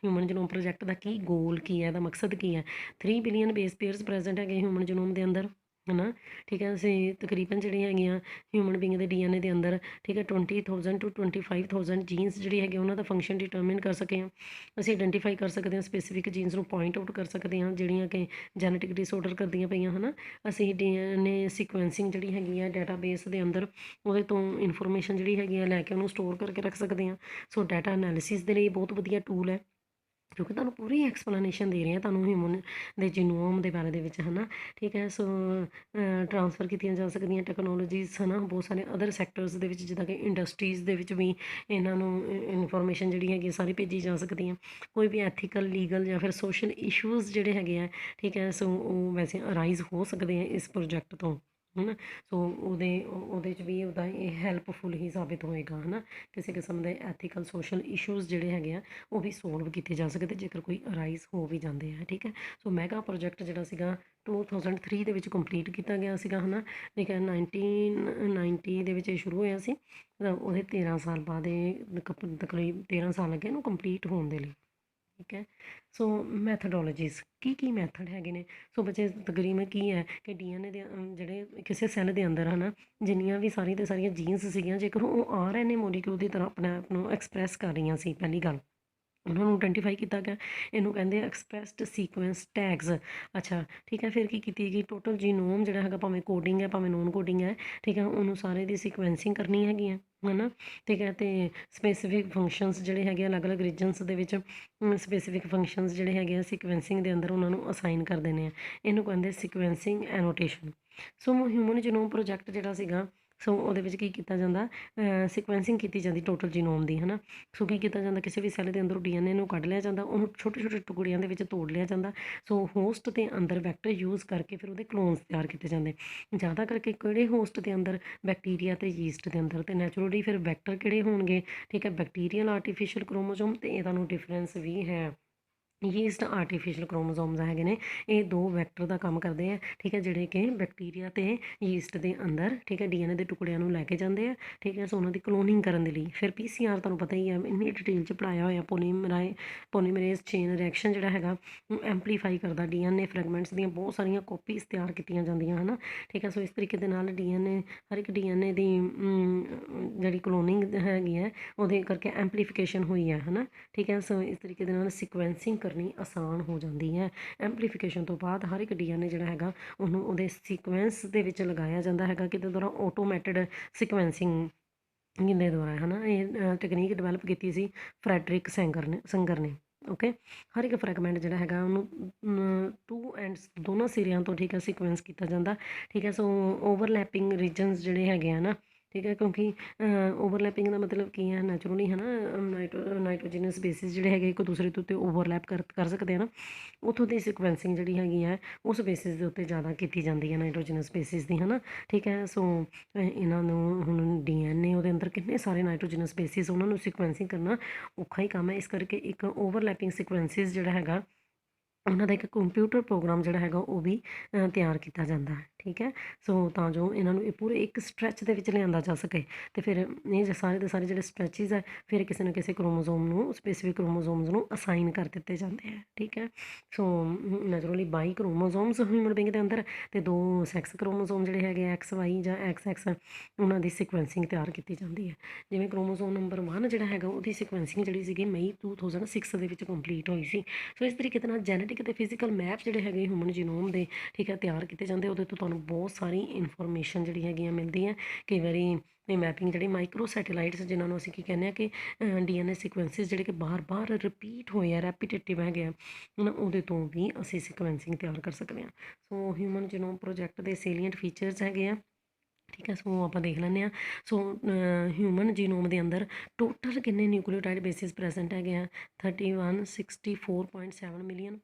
ਹਿਊਮਨ ਜੀਨੋਮ ਪ੍ਰੋਜੈਕਟ ਦਾ ਕੀ ਗੋਲ ਕੀ ਹੈ, ਇਹਦਾ ਮਕਸਦ ਕੀ ਹੈ? 3 ਬਿਲੀਅਨ ਬੇਸ ਪੇਅਰਸ ਪ੍ਰੈਜੈਂਟ ਹੈਗੇ ਹਿਊਮਨ ਜੀਨੋਮ ਦੇ ਅੰਦਰ, ਹੈ ਨਾ। ਠੀਕ ਹੈ। ਅਸੀਂ ਤਕਰੀਬਨ ਜਿਹੜੀਆਂ ਹੈਗੀਆਂ ਹਿਊਮਨ ਬੀਇੰਗ ਦੇ ਡੀਐਨਏ ਦੇ ਅੰਦਰ, ਠੀਕ ਹੈ, 20,000 to 25,000 ਜੀਨਸ ਜਿਹੜੀ ਹੈਗੇ ਉਹਨਾਂ ਦਾ ਫੰਕਸ਼ਨ ਡਿਟਰਮਿਨ ਕਰ ਸਕੇ ਹਾਂ। ਅਸੀਂ ਆਈਡੈਂਟੀਫਾਈ ਕਰ ਸਕਦੇ ਹਾਂ ਸਪੈਸੀਫਿਕ ਜੀਨਸ ਨੂੰ ਪੁਆਇੰਟ ਆਊਟ ਕਰ ਸਕਦੇ ਹਾਂ ਜਿਹੜੀਆਂ ਕਿ ਜੈਨੇਟਿਕ ਡਿਸਆਰਡਰ ਕਰਦੀਆਂ ਪਈਆਂ, ਹੈ ਨਾ। ਅਸੀਂ ਡੀਐਨਏ ਸਿਕੁਐਂਸਿੰਗ ਜਿਹੜੀ ਹੈਗੀ ਆ ਡਾਟਾ ਬੇਸ ਦੇ ਅੰਦਰ ਉਹਦੇ ਤੋਂ ਇਨਫੋਰਮੇਸ਼ਨ ਜਿਹੜੀ ਹੈਗੀ ਆ ਲੈ ਕੇ ਉਹਨੂੰ ਸਟੋਰ ਕਰਕੇ ਰੱਖ ਸਕਦੇ ਹਾਂ। ਸੋ ਡਾਟਾ ਐਨਾਲਿਸਿਸ ਦੇ ਲਈ ਬਹੁਤ ਵਧੀਆ ਟੂਲ ਹੈ, ਕਿਉਂਕਿ ਤੁਹਾਨੂੰ ਪੂਰੀ ਐਕਸਪਲੇਨੇਸ਼ਨ ਦੇ ਰਹੇ ਹਾਂ ਤੁਹਾਨੂੰ ਹਿਊਮਨ ਦੇ ਜੀਨੋਮ ਦੇ ਬਾਰੇ ਦੇ ਵਿੱਚ, ਹੈ ਨਾ। ਠੀਕ ਹੈ। ਸੋ ਟਰਾਂਸਫਰ ਕੀਤੀਆਂ ਜਾ ਸਕਦੀਆਂ ਟੈਕਨੋਲੋਜੀਜ਼, ਹੈ ਨਾ, ਬਹੁਤ ਸਾਰੇ ਅਦਰ ਸੈਕਟਰਸ ਦੇ ਵਿੱਚ, ਜਿੱਦਾਂ ਕਿ ਇੰਡਸਟਰੀਜ਼ ਦੇ ਵਿੱਚ ਵੀ ਇਹਨਾਂ ਨੂੰ ਇਨਫੋਰਮੇਸ਼ਨ ਜਿਹੜੀ ਹੈਗੀ ਸਾਰੀ ਭੇਜੀ ਜਾ ਸਕਦੀ ਹੈ। ਕੋਈ ਵੀ ਐਥੀਕਲ, ਲੀਗਲ ਜਾਂ ਫਿਰ ਸੋਸ਼ਲ ਇਸ਼ੂਜ਼ ਜਿਹੜੇ ਹੈਗੇ ਆ, ਠੀਕ ਹੈ, ਸੋ ਉਹ ਵੈਸੇ ਅਰਾਈਜ਼ ਹੋ ਸਕਦੇ ਆ ਇਸ ਪ੍ਰੋਜੈਕਟ ਤੋਂ, ਹੈ ਨਾ। ਸੋ ਉਹਦੇ 'ਚ ਵੀ ਉਹਦਾ ਇਹ ਹੈਲਪਫੁਲ ਹੀ ਸਾਬਿਤ ਹੋਏਗਾ, ਹੈ ਨਾ। ਕਿਸੇ ਕਿਸਮ ਦੇ ਐਥੀਕਲ, ਸੋਸ਼ਲ ਇਸ਼ੂਜ਼ ਜਿਹੜੇ ਹੈਗੇ ਆ ਉਹ ਵੀ ਸੋਲਵ ਕੀਤੇ ਜਾ ਸਕਦੇ ਜੇਕਰ ਕੋਈ ਅਰਾਈਜ਼ ਹੋ ਵੀ ਜਾਂਦੇ ਆ। ਠੀਕ ਹੈ। ਸੋ ਮੈਗਾ ਪ੍ਰੋਜੈਕਟ ਜਿਹੜਾ ਸੀਗਾ 2003 ਦੇ ਵਿੱਚ ਕੰਪਲੀਟ ਕੀਤਾ ਗਿਆ ਸੀਗਾ, ਹੈ ਨਾ। ਠੀਕ ਹੈ। 1990 ਦੇ ਵਿੱਚ ਇਹ ਸ਼ੁਰੂ ਹੋਇਆ ਸੀ, ਉਹਦੇ 13 ਸਾਲ ਬਾਅਦ ਇਹ ਤਕਰੀਬਨ 13 ਸਾਲ ਲੱਗੇ ਇਹਨੂੰ ਕੰਪਲੀਟ ਹੋਣ ਦੇ ਲਈ। ਠੀਕ ਹੈ। ਸੋ ਮੈਥਡੋਲੋਜੀਜ਼ ਕੀ ਮੈਥਡ ਹੈਗੇ ਨੇ। ਸੋ ਬੱਚੇ ਤਕਰੀਬਨ ਕੀ ਹੈ ਕਿ ਡੀਐਨਏ ਦੇ ਜਿਹੜੇ ਕਿਸੇ ਸੈੱਲ ਦੇ ਅੰਦਰ ਹੈ ਨਾ, ਜਿੰਨੀਆਂ ਵੀ ਸਾਰੀਆਂ ਤੇ ਸਾਰੀਆਂ ਜੀਨਸ ਸੀਗੀਆਂ, ਜੇਕਰ ਉਹ ਆਰਐਨਏ ਮੋਲੀਕਿਊਲ ਦੀ ਤਰ੍ਹਾਂ ਆਪਣੇ ਆਪ ਨੂੰ ਐਕਸਪ੍ਰੈਸ ਕਰ ਰਹੀਆਂ ਸੀ, ਪਹਿਲੀ ਗੱਲ ਉਹਨਾਂ ਨੂੰ ਆਇਡੈਂਟੀਫਾਈ ਕੀਤਾ ਗਿਆ। ਇਹਨੂੰ ਕਹਿੰਦੇ ਆ ਐਕਸਪ੍ਰੈਸਡ ਸੀਕੁਐਂਸ ਟੈਗਸ। ਅੱਛਾ ਠੀਕ ਹੈ, ਫਿਰ ਕੀ ਕੀਤੀ ਗਈ, ਟੋਟਲ ਜੀਨੋਮ ਜਿਹੜਾ ਹੈਗਾ, ਭਾਵੇਂ ਕੋਡਿੰਗ ਹੈ ਭਾਵੇਂ ਨੋਨ ਕੋਡਿੰਗ ਹੈ, ਠੀਕ ਹੈ, ਉਹਨੂੰ ਸਾਰੇ ਦੀ ਸੀਕੁਐਂਸਿੰਗ ਕਰਨੀ ਹੈਗੀ ਹੈ ਨਾ। ਠੀਕ ਹੈ, ਅਤੇ ਸਪੈਸੀਫਿਕ ਫੰਕਸ਼ਨਸ ਜਿਹੜੇ ਹੈਗੇ ਅਲੱਗ-ਅਲੱਗ ਰੀਜਨਸ ਦੇ ਵਿੱਚ ਸਪੈਸੀਫਿਕ ਫੰਕਸ਼ਨਸ ਜਿਹੜੇ ਹੈਗੇ ਆ ਸੀਕੁਐਂਸਿੰਗ ਦੇ ਅੰਦਰ ਉਹਨਾਂ ਨੂੰ ਅਸਾਈਨ ਕਰ ਦਿੰਦੇ ਆ। ਇਹਨੂੰ ਕਹਿੰਦੇ ਸੀਕੁਐਂਸਿੰਗ ਐਨੋਟੇਸ਼ਨ। ਸੋ ਹਿਊਮਨ ਜੀਨੋਮ ਪ੍ਰੋਜੈਕਟ ਜਿਹੜਾ ਸੀਗਾ, ਸੋ ਉਹਦੇ ਵਿੱਚ ਕੀ ਕੀਤਾ ਜਾਂਦਾ, ਸੀਕੁਐਂਸਿੰਗ ਕੀਤੀ ਜਾਂਦੀ ਟੋਟਲ ਜੀਨੋਮ ਦੀ, ਹੈ ਨਾ। ਸੋ ਕੀ ਕੀਤਾ ਜਾਂਦਾ, ਕਿਸੇ ਵੀ ਸੈੱਲ ਦੇ ਅੰਦਰੋਂ ਡੀਐਨਏ ਨੂੰ ਕੱਢ ਲਿਆ ਜਾਂਦਾ, ਉਹਨੂੰ ਛੋਟੇ ਛੋਟੇ ਟੁਕੜਿਆਂ ਦੇ ਵਿੱਚ ਤੋੜ ਲਿਆ ਜਾਂਦਾ। ਸੋ ਹੋਸਟ ਦੇ ਅੰਦਰ ਵੈਕਟਰ ਯੂਜ਼ ਕਰਕੇ ਫਿਰ ਉਹਦੇ ਕਲੋਨਸ ਤਿਆਰ ਕੀਤੇ ਜਾਂਦੇ। ਜ਼ਿਆਦਾ ਕਰਕੇ ਕਿਹੜੇ ਹੋਸਟ ਦੇ ਅੰਦਰ, ਬੈਕਟੀਰੀਆ ਅਤੇ ਯੀਸਟ ਦੇ ਅੰਦਰ। ਅਤੇ ਨੈਚੁਰਲੀ ਫਿਰ ਵੈਕਟਰ ਕਿਹੜੇ ਹੋਣਗੇ, ਠੀਕ ਹੈ, ਬੈਕਟੀਰੀਅਲ ਆਰਟੀਫਿਸ਼ੀਅਲ ਕ੍ਰੋਮੋਜੋਮ, ਅਤੇ ਇਹ ਤੁਹਾਨੂੰ ਡਿਫਰੈਂਸ ਵੀ ਹੈ। ਯੀਸਟ ਆਰਟੀਫਿਸ਼ੀਅਲ ਕ੍ਰੋਮੋਜ਼ੋਮਸ ਹੈਗੇ ਨੇ, ਇਹ ਦੋ ਵੈਕਟਰ ਦਾ ਕੰਮ ਕਰਦੇ ਆ, ਠੀਕ ਹੈ, ਜਿਹੜੇ ਕਿ ਬੈਕਟੀਰੀਆ ਅਤੇ ਯੀਸਟ ਦੇ ਅੰਦਰ, ਠੀਕ ਹੈ, ਡੀਐਨਏ ਦੇ ਟੁਕੜਿਆਂ ਨੂੰ ਲੈ ਕੇ ਜਾਂਦੇ ਆ, ਠੀਕ ਹੈ। ਸੋ ਉਹਨਾਂ ਦੀ ਕਲੋਨਿੰਗ ਕਰਨ ਦੇ ਲਈ ਫਿਰ ਪੀਸੀਆਰ ਤੁਹਾਨੂੰ ਪਤਾ ਹੀ ਹੈ, ਇੰਨੀ ਡਿਟੇਲ 'ਚ ਪੜ੍ਹਾਇਆ ਹੋਇਆ। ਪੋਲੀਮਰੇਜ਼ ਚੇਨ ਰਿਐਕਸ਼ਨ ਜਿਹੜਾ ਹੈਗਾ ਉਹ ਐਂਪਲੀਫਾਈ ਕਰਦਾ ਡੀਐਨਏ ਫਰੈਗਮੈਂਟਸ ਦੀਆਂ ਬਹੁਤ ਸਾਰੀਆਂ ਕਾਪੀਜ਼ ਤਿਆਰ ਕੀਤੀਆਂ ਜਾਂਦੀਆਂ ਹਨ, ਠੀਕ ਹੈ। ਸੋ ਇਸ ਤਰੀਕੇ ਦੇ ਨਾਲ ਡੀਐਨਏ, ਹਰ ਇੱਕ ਡੀਐਨਏ ਦੀ ਜਿਹੜੀ ਕਲੋਨਿੰਗ ਹੈਗੀ ਹੈ ਉਹਦੇ ਕਰਕੇ ਐਂਪਲੀਫਿਕੇਸ਼ਨ ਹੋਈ ਹੈ ਨਾ, ਠੀਕ ਹੈ। ਸੋ ਇਸ ਤਰੀਕੇ ਦੇ ਨਾਲ ਸਿਕੁਐਂਸਿੰਗ ਕਰਨੀ ਆਸਾਨ ਹੋ ਜਾਂਦੀ ਹੈ। ਐਂਪਲੀਫਿਕੇਸ਼ਨ ਤੋਂ ਬਾਅਦ ਹਰ ਇੱਕ ਡੀਐਨਏ ਜਿਹੜਾ ਹੈਗਾ ਉਹਨੂੰ ਉਹਦੇ ਸੀਕੁਐਂਸ ਦੇ ਵਿੱਚ ਲਗਾਇਆ ਜਾਂਦਾ ਹੈਗਾ, ਕਿਤੇ ਦੁਆਰਾ ਆਟੋਮੈਟਿਡ ਸਿਕੁਐਂਸਿੰਗ ਦੇ ਦੁਆਰਾ, ਹੈ ਨਾ। ਇਹ ਟੈਕਨੀਕ ਡਿਵੈਲਪ ਕੀਤੀ ਸੀ ਫਰੈਡਰਿਕ ਸੈਂਗਰ ਨੇ। ਓਕੇ, ਹਰ ਇੱਕ ਫਰੈਗਮੈਂਟ ਜਿਹੜਾ ਹੈਗਾ ਉਹਨੂੰ ਟੂ ਐਂਡਸ, ਦੋਨਾਂ ਸਿਰਿਆਂ ਤੋਂ, ਠੀਕ ਹੈ, ਸਿਕੁਐਂਸ ਕੀਤਾ ਜਾਂਦਾ, ਠੀਕ ਹੈ। ਸੋ ਓਵਰਲੈਪਿੰਗ ਰੀਜਨਸ ਜਿਹੜੇ ਹੈਗੇ ਆ ਨਾ, ਠੀਕ ਹੈ, ਕਿਉਂਕਿ ਓਵਰਲੈਪਿੰਗ ਦਾ ਮਤਲਬ ਕੀ ਹੈ, ਨੈਚੁਰਲੀ ਹੈ ਨਾ, ਨਾਈਟ੍ਰੋਜਨਸ ਬੇਸਿਸ ਜਿਹੜੇ ਹੈਗੇ ਇੱਕ ਦੂਸਰੇ ਦੇ ਉੱਤੇ ਓਵਰਲੈਪ ਕਰ ਸਕਦੇ ਆ ਨਾ, ਉੱਥੋਂ ਦੀ ਸਿਕੁਐਂਸਿੰਗ ਜਿਹੜੀ ਹੈਗੀ ਹੈ ਉਸ ਬੇਸਿਸ ਦੇ ਉੱਤੇ ਜ਼ਿਆਦਾ ਕੀਤੀ ਜਾਂਦੀ ਹੈ, ਨਾਈਟ੍ਰੋਜਨਸ ਬੇਸਿਸ ਦੀ, ਹੈ ਨਾ, ਠੀਕ ਹੈ। ਸੋ ਇਹਨਾਂ ਨੂੰ ਹੁਣ ਡੀਐਨਏ ਉਹਦੇ ਅੰਦਰ ਕਿੰਨੇ ਸਾਰੇ ਨਾਈਟ੍ਰੋਜਨਸ ਬੇਸਿਸ, ਉਹਨਾਂ ਨੂੰ ਸਿਕੁਐਂਸਿੰਗ ਕਰਨਾ ਔਖਾ ਹੀ ਕੰਮ ਹੈ। ਇਸ ਕਰਕੇ ਇੱਕ ਓਵਰਲੈਪਿੰਗ ਸਿਕੁਐਂਸਿਸ ਜਿਹੜਾ ਹੈਗਾ ਉਹਨਾਂ ਦਾ ਇੱਕ ਕੰਪਿਊਟਰ ਪ੍ਰੋਗਰਾਮ ਜਿਹੜਾ ਹੈਗਾ ਉਹ ਵੀ ਤਿਆਰ ਕੀਤਾ ਜਾਂਦਾ ਹੈ, ਠੀਕ ਹੈ। ਸੋ ਤਾਂ ਜੋ ਇਹਨਾਂ ਨੂੰ ਇਹ ਪੂਰੇ ਇੱਕ ਸਟਰੈਚ ਦੇ ਵਿੱਚ ਲਿਆਂਦਾ ਜਾ ਸਕੇ, ਅਤੇ ਫਿਰ ਇਹ ਸਾਰੇ ਦੇ ਸਾਰੇ ਜਿਹੜੇ ਸਟਰੈਚਿਸ ਹੈ ਫਿਰ ਕਿਸੇ ਨਾ ਕਿਸੇ ਕ੍ਰੋਮੋਜ਼ੋਮ ਨੂੰ, ਸਪੈਸੀਫਿਕ ਕ੍ਰੋਮੋਜ਼ੋਮਸ ਨੂੰ ਅਸਾਈਨ ਕਰ ਦਿੱਤੇ ਜਾਂਦੇ ਹੈ, ਠੀਕ ਹੈ। ਸੋ ਨੈਚੁਰਲੀ 22 ਕ੍ਰੋਮੋਜ਼ੋਮਸ ਹਿਊਮਨ ਬੀਇੰਗ ਦੇ ਅੰਦਰ, ਅਤੇ 2 ਸੈਕਸ ਕ੍ਰੋਮੋਜ਼ੋਮ ਜਿਹੜੇ ਹੈਗੇ XY ਜਾਂ XX, ਉਹਨਾਂ ਦੀ ਸਿਕੁਐਂਸਿੰਗ ਤਿਆਰ ਕੀਤੀ ਜਾਂਦੀ ਹੈ। ਜਿਵੇਂ ਕ੍ਰੋਮੋਜ਼ੋਮ ਨੰਬਰ 1 ਜਿਹੜਾ ਹੈਗਾ ਉਹਦੀ ਸਿਕੁਐਂਸਿੰਗ ਜਿਹੜੀ ਸੀਗੀ ਮਈ 2006 ਦੇ ਵਿੱਚ ਕੰਪਲੀਟ ਹੋਈ ਸੀ। ਸੋ ਇਸ ਤਰੀਕੇ ਦੇ ਨਾਲ ਜੈਨੇਟਿਕ ਅਤੇ ਫਿਜ਼ੀਕਲ ਮੈਪ ਜਿਹੜੇ ਹੈਗੇ ਹਿਊਮਨ ਜੀਨੋਮ ਦੇ, ਠੀਕ ਹੈ, ਤਿਆਰ ਕੀਤੇ ਜਾਂਦੇ। ਉਹਦੇ ਤੋਂ ਤੁਹਾਨੂੰ ਬਹੁਤ ਸਾਰੀ ਇਨਫੋਰਮੇਸ਼ਨ ਜਿਹੜੀ ਹੈਗੀਆਂ ਮਿਲਦੀ ਹੈ। ਕਈ ਵਾਰੀ ਇਹ ਮੈਪਿੰਗ ਜਿਹੜੀ ਮਾਈਕਰੋ ਸੈਟੇਲਾਈਟਸ, ਜਿਨ੍ਹਾਂ ਨੂੰ ਅਸੀਂ ਕੀ ਕਹਿੰਦੇ ਹਾਂ ਕਿ ਡੀਐਨਏ ਸੀਕੁਐਂਸਿਸ ਜਿਹੜੇ ਕਿ ਬਾਰ-ਬਾਰ ਰਿਪੀਟ ਹੋਏ ਆ, ਰੈਪੀਟੇਟਿਵ ਹੈਗੇ ਆ, ਉਹਦੇ ਤੋਂ ਵੀ ਅਸੀਂ ਸਿਕੁਐਂਸਿੰਗ ਤਿਆਰ ਕਰ ਸਕਦੇ ਹਾਂ। ਸੋ ਹਿਊਮਨ ਜੀਨੋਮ ਪ੍ਰੋਜੈਕਟ ਦੇ ਸੇਲੀਐਂਟ ਫੀਚਰਸ ਹੈਗੇ ਆ, ਠੀਕ ਹੈ। ਸੋ ਆਪਾਂ ਦੇਖ ਲੈਂਦੇ ਹਾਂ। ਸੋ ਹਿਊਮਨ ਜੀਨੋਮ ਦੇ ਅੰਦਰ ਟੋਟਲ ਕਿੰਨੇ ਨਿਊਕਲੀਓਟਾਈਡ ਬੇਸਿਸ ਪ੍ਰੈਜੈਂਟ ਹੈਗੇ ਆ, 3164.7 ਮਿਲੀਅਨ।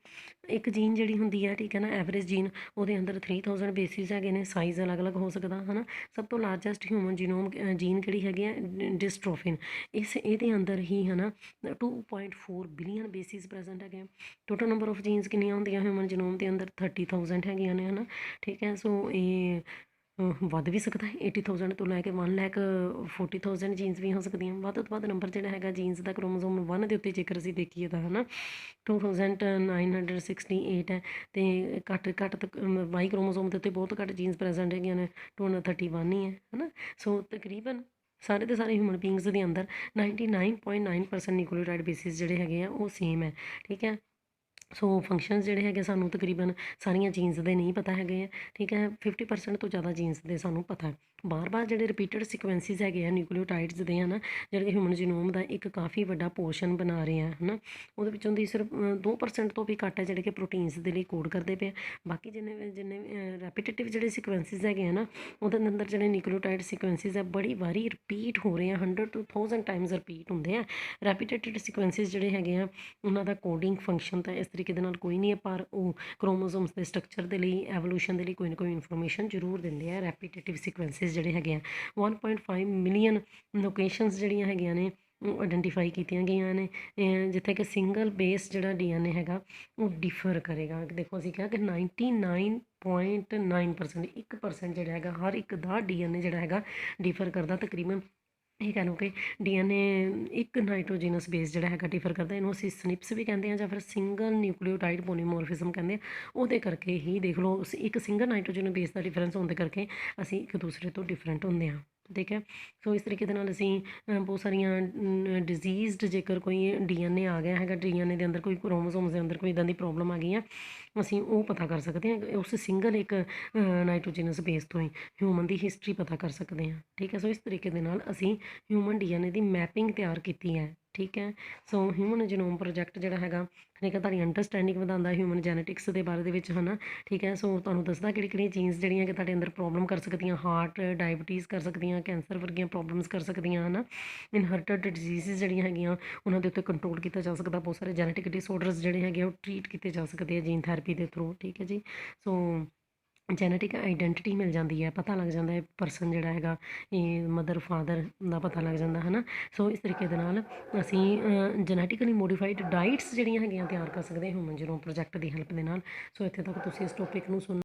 ਇੱਕ ਜੀਨ ਜਿਹੜੀ ਹੁੰਦੀ ਹੈ, ਠੀਕ ਹੈ ਨਾ, ਐਵਰੇਜ ਜੀਨ, ਉਹਦੇ ਅੰਦਰ 3000 ਬੇਸਿਸ ਹੈਗੇ ਨੇ, ਸਾਈਜ਼ ਅਲੱਗ-ਅਲੱਗ ਹੋ ਸਕਦਾ, ਹੈ ਨਾ। ਸਭ ਤੋਂ ਲਾਰਜੈਸਟ ਹਿਊਮਨ ਜੀਨੋਮ ਜੀਨ ਕਿਹੜੀ ਹੈਗੀ ਹੈ, ਡਿਸਟ੍ਰੋਫਿਨ। ਇਹਦੇ ਅੰਦਰ ਹੀ, ਹੈ ਨਾ, 2.4 ਬਿਲੀਅਨ ਬੇਸਿਸ ਪ੍ਰੈਜੈਂਟ ਹੈਗੇ। ਟੋਟਲ ਨੰਬਰ ਆਫ ਜੀਨਸ ਕਿੰਨੀਆਂ ਹੁੰਦੀਆਂ ਹਿਊਮਨ ਜੀਨੋਮ ਦੇ ਅੰਦਰ, 30,000 ਹੈਗੀਆਂ ਨੇ, ਹੈ ਨਾ, ਠੀਕ ਹੈ। ਸੋ ਇਹ ਵੱਧ ਵੀ ਸਕਦਾ ਹੈ, 80,000 ਤੋਂ ਲੈ ਕੇ 1,40,000 ਜੀਨਸ ਵੀ ਹੋ ਸਕਦੀਆਂ। ਵੱਧ ਤੋਂ ਵੱਧ ਨੰਬਰ ਜਿਹੜਾ ਹੈਗਾ ਜੀਨਸ ਦਾ ਕ੍ਰੋਮੋਜ਼ੋਮ 1 ਦੇ ਉੱਤੇ ਜੇਕਰ ਅਸੀਂ ਦੇਖੀਏ ਤਾਂ, ਹੈ ਨਾ, 2968 ਹੈ। ਅਤੇ ਘੱਟ ਤੱਕ 22 ਕ੍ਰੋਮੋਜ਼ੋਮ ਦੇ ਉੱਤੇ ਬਹੁਤ ਘੱਟ ਜੀਨਸ ਪ੍ਰੈਜੈਂਟ ਹੈਗੀਆਂ ਨੇ, 231 ਹੀ ਹੈ ਨਾ। ਸੋ ਤਕਰੀਬਨ ਸਾਰੇ ਦੇ ਸਾਰੇ ਹਿਊਮਨ ਬੀਇੰਗਸ ਦੇ ਅੰਦਰ 99.9% ਨਿਊਕਲੀਓਟਾਈਡ ਬੇਸਿਸ ਜਿਹੜੇ ਹੈਗੇ ਆ ਉਹ ਸੇਮ ਹੈ, ਠੀਕ ਹੈ। ਸੋ ਫੰਕਸ਼ਨਸ ਜਿਹੜੇ ਹੈਗੇ ਸਾਨੂੰ ਤਕਰੀਬਨ ਸਾਰੀਆਂ ਜੀਨਸ ਦੇ ਨਹੀਂ ਪਤਾ ਹੈਗੇ ਆ, ਠੀਕ ਹੈ। 50% ਤੋਂ ਜ਼ਿਆਦਾ ਜੀਨਸ ਦੇ ਸਾਨੂੰ ਪਤਾ ਹੈ। ਬਾਰ-ਬਾਰ ਜਿਹੜੇ ਰਿਪੀਟਡ ਸਿਕੁਐਂਸਿਸ ਹੈਗੇ ਆ ਨਿਊਕਲੀਓਟਾਈਡਸ ਦੇ, ਹੈ ਨਾ, ਜਿਹੜੇ ਹਿਊਮਨ ਜੀਨੋਮ ਦਾ ਇੱਕ ਕਾਫੀ ਵੱਡਾ ਪੋਰਸ਼ਨ ਬਣਾ ਰਹੇ ਆ, ਹੈ ਨਾ। ਉਹਦੇ ਵਿੱਚੋਂ ਦੀ ਸਿਰਫ 2% ਤੋਂ ਵੀ ਘੱਟ ਹੈ ਜਿਹੜੇ ਕਿ ਪ੍ਰੋਟੀਨਸ ਦੇ ਲਈ ਕੋਡ ਕਰਦੇ ਪਏ। ਬਾਕੀ ਜਿੰਨੇ ਰੈਪੀਟੇਟਿਵ ਜਿਹੜੇ ਸਿਕੁਐਂਸਿਸ ਹੈਗੇ ਆ ਨਾ, ਉਹਦੇ ਅੰਦਰ ਜਿਹੜੇ ਨਿਊਕਲੀਓਟਾਈਡ ਸਿਕੁਐਂਸਿਸ ਹੈ ਬੜੀ ਵਾਰੀ ਰਿਪੀਟ ਹੋ ਰਹੇ ਆ, 100 to 1000 ਟਾਈਮਸ ਰਿਪੀਟ ਹੁੰਦੇ ਆ। ਰੈਪੀਟੇਟਿਡ ਸਿਕੁਐਂਸਿਸ ਜਿਹੜੇ ਹੈਗੇ ਆ ਉਹਨਾਂ ਦਾ ਕੋਡਿੰਗ ਫੰਕਸ਼ਨ ਤਾਂ ਇਸ ਤਰੀਕੇ ਦੇ ਨਾਲ ਕੋਈ ਨਹੀਂ ਹੈ, ਪਰ ਉਹ ਕ੍ਰੋਮੋਜ਼ੋਮਸ ਦੇ ਸਟਰਕਚਰ ਦੇ ਲਈ, ਐਵੋਲੂਸ਼ਨ ਦੇ ਲਈ ਕੋਈ ਨਾ ਕੋਈ ਇਨਫੋਰਮੇਸ਼ਨ ਜ਼ਰੂਰ ਦਿੰਦੇ ਆ। ਰੈਪੀਟੇਟਿਵ ਸਿਕੁਐਂਸਿਸ ਜਿਹੜੇ ਹੈਗੇ ਆ 1.5 ਮਿਲੀਅਨ ਲੋਕੇਸ਼ਨਸ ਜਿਹੜੀਆਂ ਹੈਗੀਆਂ ਨੇ ਉਹ ਆਇਡੈਂਟੀਫਾਈ ਕੀਤੀਆਂ ਗਈਆਂ ਨੇ, ਜਿੱਥੇ ਕਿ ਸਿੰਗਲ ਬੇਸ ਜਿਹੜਾ ਡੀਐਨਏ ਹੈਗਾ ਉਹ ਡਿਫਰ ਕਰੇਗਾ। ਦੇਖੋ ਅਸੀਂ ਕਿਹਾ ਕਿ 99.9%, 1% ਜਿਹੜਾ ਹੈਗਾ ਹਰ ਇੱਕ ਦਾ ਡੀਐਨਏ ਜਿਹੜਾ ਹੈਗਾ ਡਿਫਰ ਕਰਦਾ। ਤਕਰੀਬਨ ਇਹ ਕਹਿ ਲਓ ਕਿ ਡੀਐਨਏ ਇੱਕ ਨਾਈਟ੍ਰੋਜੀਨਸ ਬੇਸ ਜਿਹੜਾ ਹੈਗਾ ਡਿਫਰ ਕਰਦਾ, ਇਹਨੂੰ ਅਸੀਂ ਸਨਿਪਸ ਵੀ ਕਹਿੰਦੇ ਹਾਂ ਜਾਂ ਫਿਰ ਸਿੰਗਲ ਨਿਊਕਲੀਓਟਾਈਡ ਪੋਲੀਮੋਰਫਿਜ਼ਮ ਕਹਿੰਦੇ ਆ। ਉਹਦੇ ਕਰਕੇ ਹੀ ਦੇਖ ਲਓ ਇੱਕ ਸਿੰਗਲ ਨਾਈਟ੍ਰੋਜਨ ਬੇਸ ਦਾ ਡਿਫਰੈਂਸ ਹੋਣ ਦੇ ਕਰਕੇ ਅਸੀਂ ਇੱਕ ਦੂਸਰੇ ਤੋਂ ਡਿਫਰੈਂਟ ਹੁੰਦੇ ਹਾਂ। ਠੀਕ ਹੈ। ਸੋ ਇਸ ਤਰੀਕੇ ਦੇ ਨਾਲ ਅਸੀਂ ਬਹੁਤ ਸਾਰੀਆਂ ਡਿਜ਼ੀਜ਼ਡ, ਜੇਕਰ ਕੋਈ ਡੀਐਨਏ ਆ ਗਿਆ ਹੈਗਾ, ਡੀਐਨਏ ਦੇ ਅੰਦਰ ਕੋਈ ਕ੍ਰੋਮੋਸੋਮਸ ਦੇ ਅੰਦਰ ਕੋਈ ਇੱਦਾਂ ਦੀ ਪ੍ਰੋਬਲਮ ਆ ਗਈ ਆ, ਅਸੀਂ ਉਹ ਪਤਾ ਕਰ ਸਕਦੇ ਹਾਂ ਉਸ ਸਿੰਗਲ ਇੱਕ ਨਾਈਟ੍ਰੋਜੀਨਸ ਬੇਸ ਤੋਂ ਹੀ ਹਿਊਮਨ ਦੀ ਹਿਸਟਰੀ ਪਤਾ ਕਰ ਸਕਦੇ ਹਾਂ। ਠੀਕ ਹੈ। ਸੋ ਇਸ ਤਰੀਕੇ ਦੇ ਨਾਲ ਅਸੀਂ ਹਿਊਮਨ ਡੀਐਨਏ ਦੀ ਮੈਪਿੰਗ ਤਿਆਰ ਕੀਤੀ ਹੈ। ਠੀਕ ਹੈ। ਸੋ ਹਿਊਮਨ ਜੀਨੋਮ ਪ੍ਰੋਜੈਕਟ ਜਿਹੜਾ ਹੈਗਾ, ਠੀਕ ਹੈ, ਤੁਹਾਡੀ ਅੰਡਰਸਟੈਂਡਿੰਗ ਵਧਾਉਂਦਾ ਹਿਊਮਨ ਜੈਨੇਟਿਕਸ ਦੇ ਬਾਰੇ ਦੇ ਵਿੱਚ, ਹੈ ਨਾ। ਠੀਕ ਹੈ। ਸੋ ਤੁਹਾਨੂੰ ਦੱਸਦਾ ਕਿਹੜੀਆਂ ਚੀਜ਼ ਜਿਹੜੀਆਂ ਕਿ ਤੁਹਾਡੇ ਅੰਦਰ ਪ੍ਰੋਬਲਮ ਕਰ ਸਕਦੀਆਂ, ਹਾਰਟ, ਡਾਇਬਟੀਜ਼ ਕਰ ਸਕਦੀਆਂ, ਕੈਂਸਰ ਵਰਗੀਆਂ ਪ੍ਰੋਬਲਮਸ ਕਰ ਸਕਦੀਆਂ, ਹੈ ਨਾ। ਇਨਹਰਟਡ ਡਿਜ਼ੀਜ਼ਜ਼ ਜਿਹੜੀਆਂ ਹੈਗੀਆਂ ਉਹਨਾਂ ਦੇ ਉੱਤੇ ਕੰਟਰੋਲ ਕੀਤਾ ਜਾ ਸਕਦਾ। ਬਹੁਤ ਸਾਰੇ ਜੈਨੇਟਿਕ ਡਿਸਆਰਡਰਸ ਜਿਹੜੇ ਹੈਗੇ ਉਹ ਟਰੀਟ ਕੀਤੇ ਜਾ ਸਕਦੇ ਆ ਜੀਨ ਥੈਰੇਪੀ ਦੇ ਥਰੂ। ਠੀਕ ਹੈ ਜੀ। ਸੋ ਜੈਨੇਟਿਕ ਆਈਡੈਂਟਿਟੀ ਮਿਲ ਜਾਂਦੀ ਹੈ, ਪਤਾ ਲੱਗ ਜਾਂਦਾ ਹੈ ਪਰਸਨ ਜਿਹੜਾ ਹੈਗਾ, ਇਹ ਮਦਰ ਫਾਦਰ ਦਾ ਪਤਾ ਲੱਗ ਜਾਂਦਾ ਹੈ ਨਾ। ਸੋ ਇਸ ਤਰੀਕੇ ਦੇ ਨਾਲ ਅਸੀਂ ਜੈਨੇਟਿਕਲੀ ਮੋਡੀਫਾਈਡ ਡਾਈਟਸ ਜਿਹੜੀਆਂ ਹੈਗੀਆਂ ਤਿਆਰ ਕਰ ਸਕਦੇ ਹਾਂ ਹਿਊਮਨ ਜੀਨੋਮ ਪ੍ਰੋਜੈਕਟ ਦੀ ਹੈਲਪ ਦੇ ਨਾਲ। ਸੋ ਇੱਥੇ ਤੱਕ ਤੁਸੀਂ ਇਸ ਟੋਪਿਕ ਨੂੰ ਸੁਣ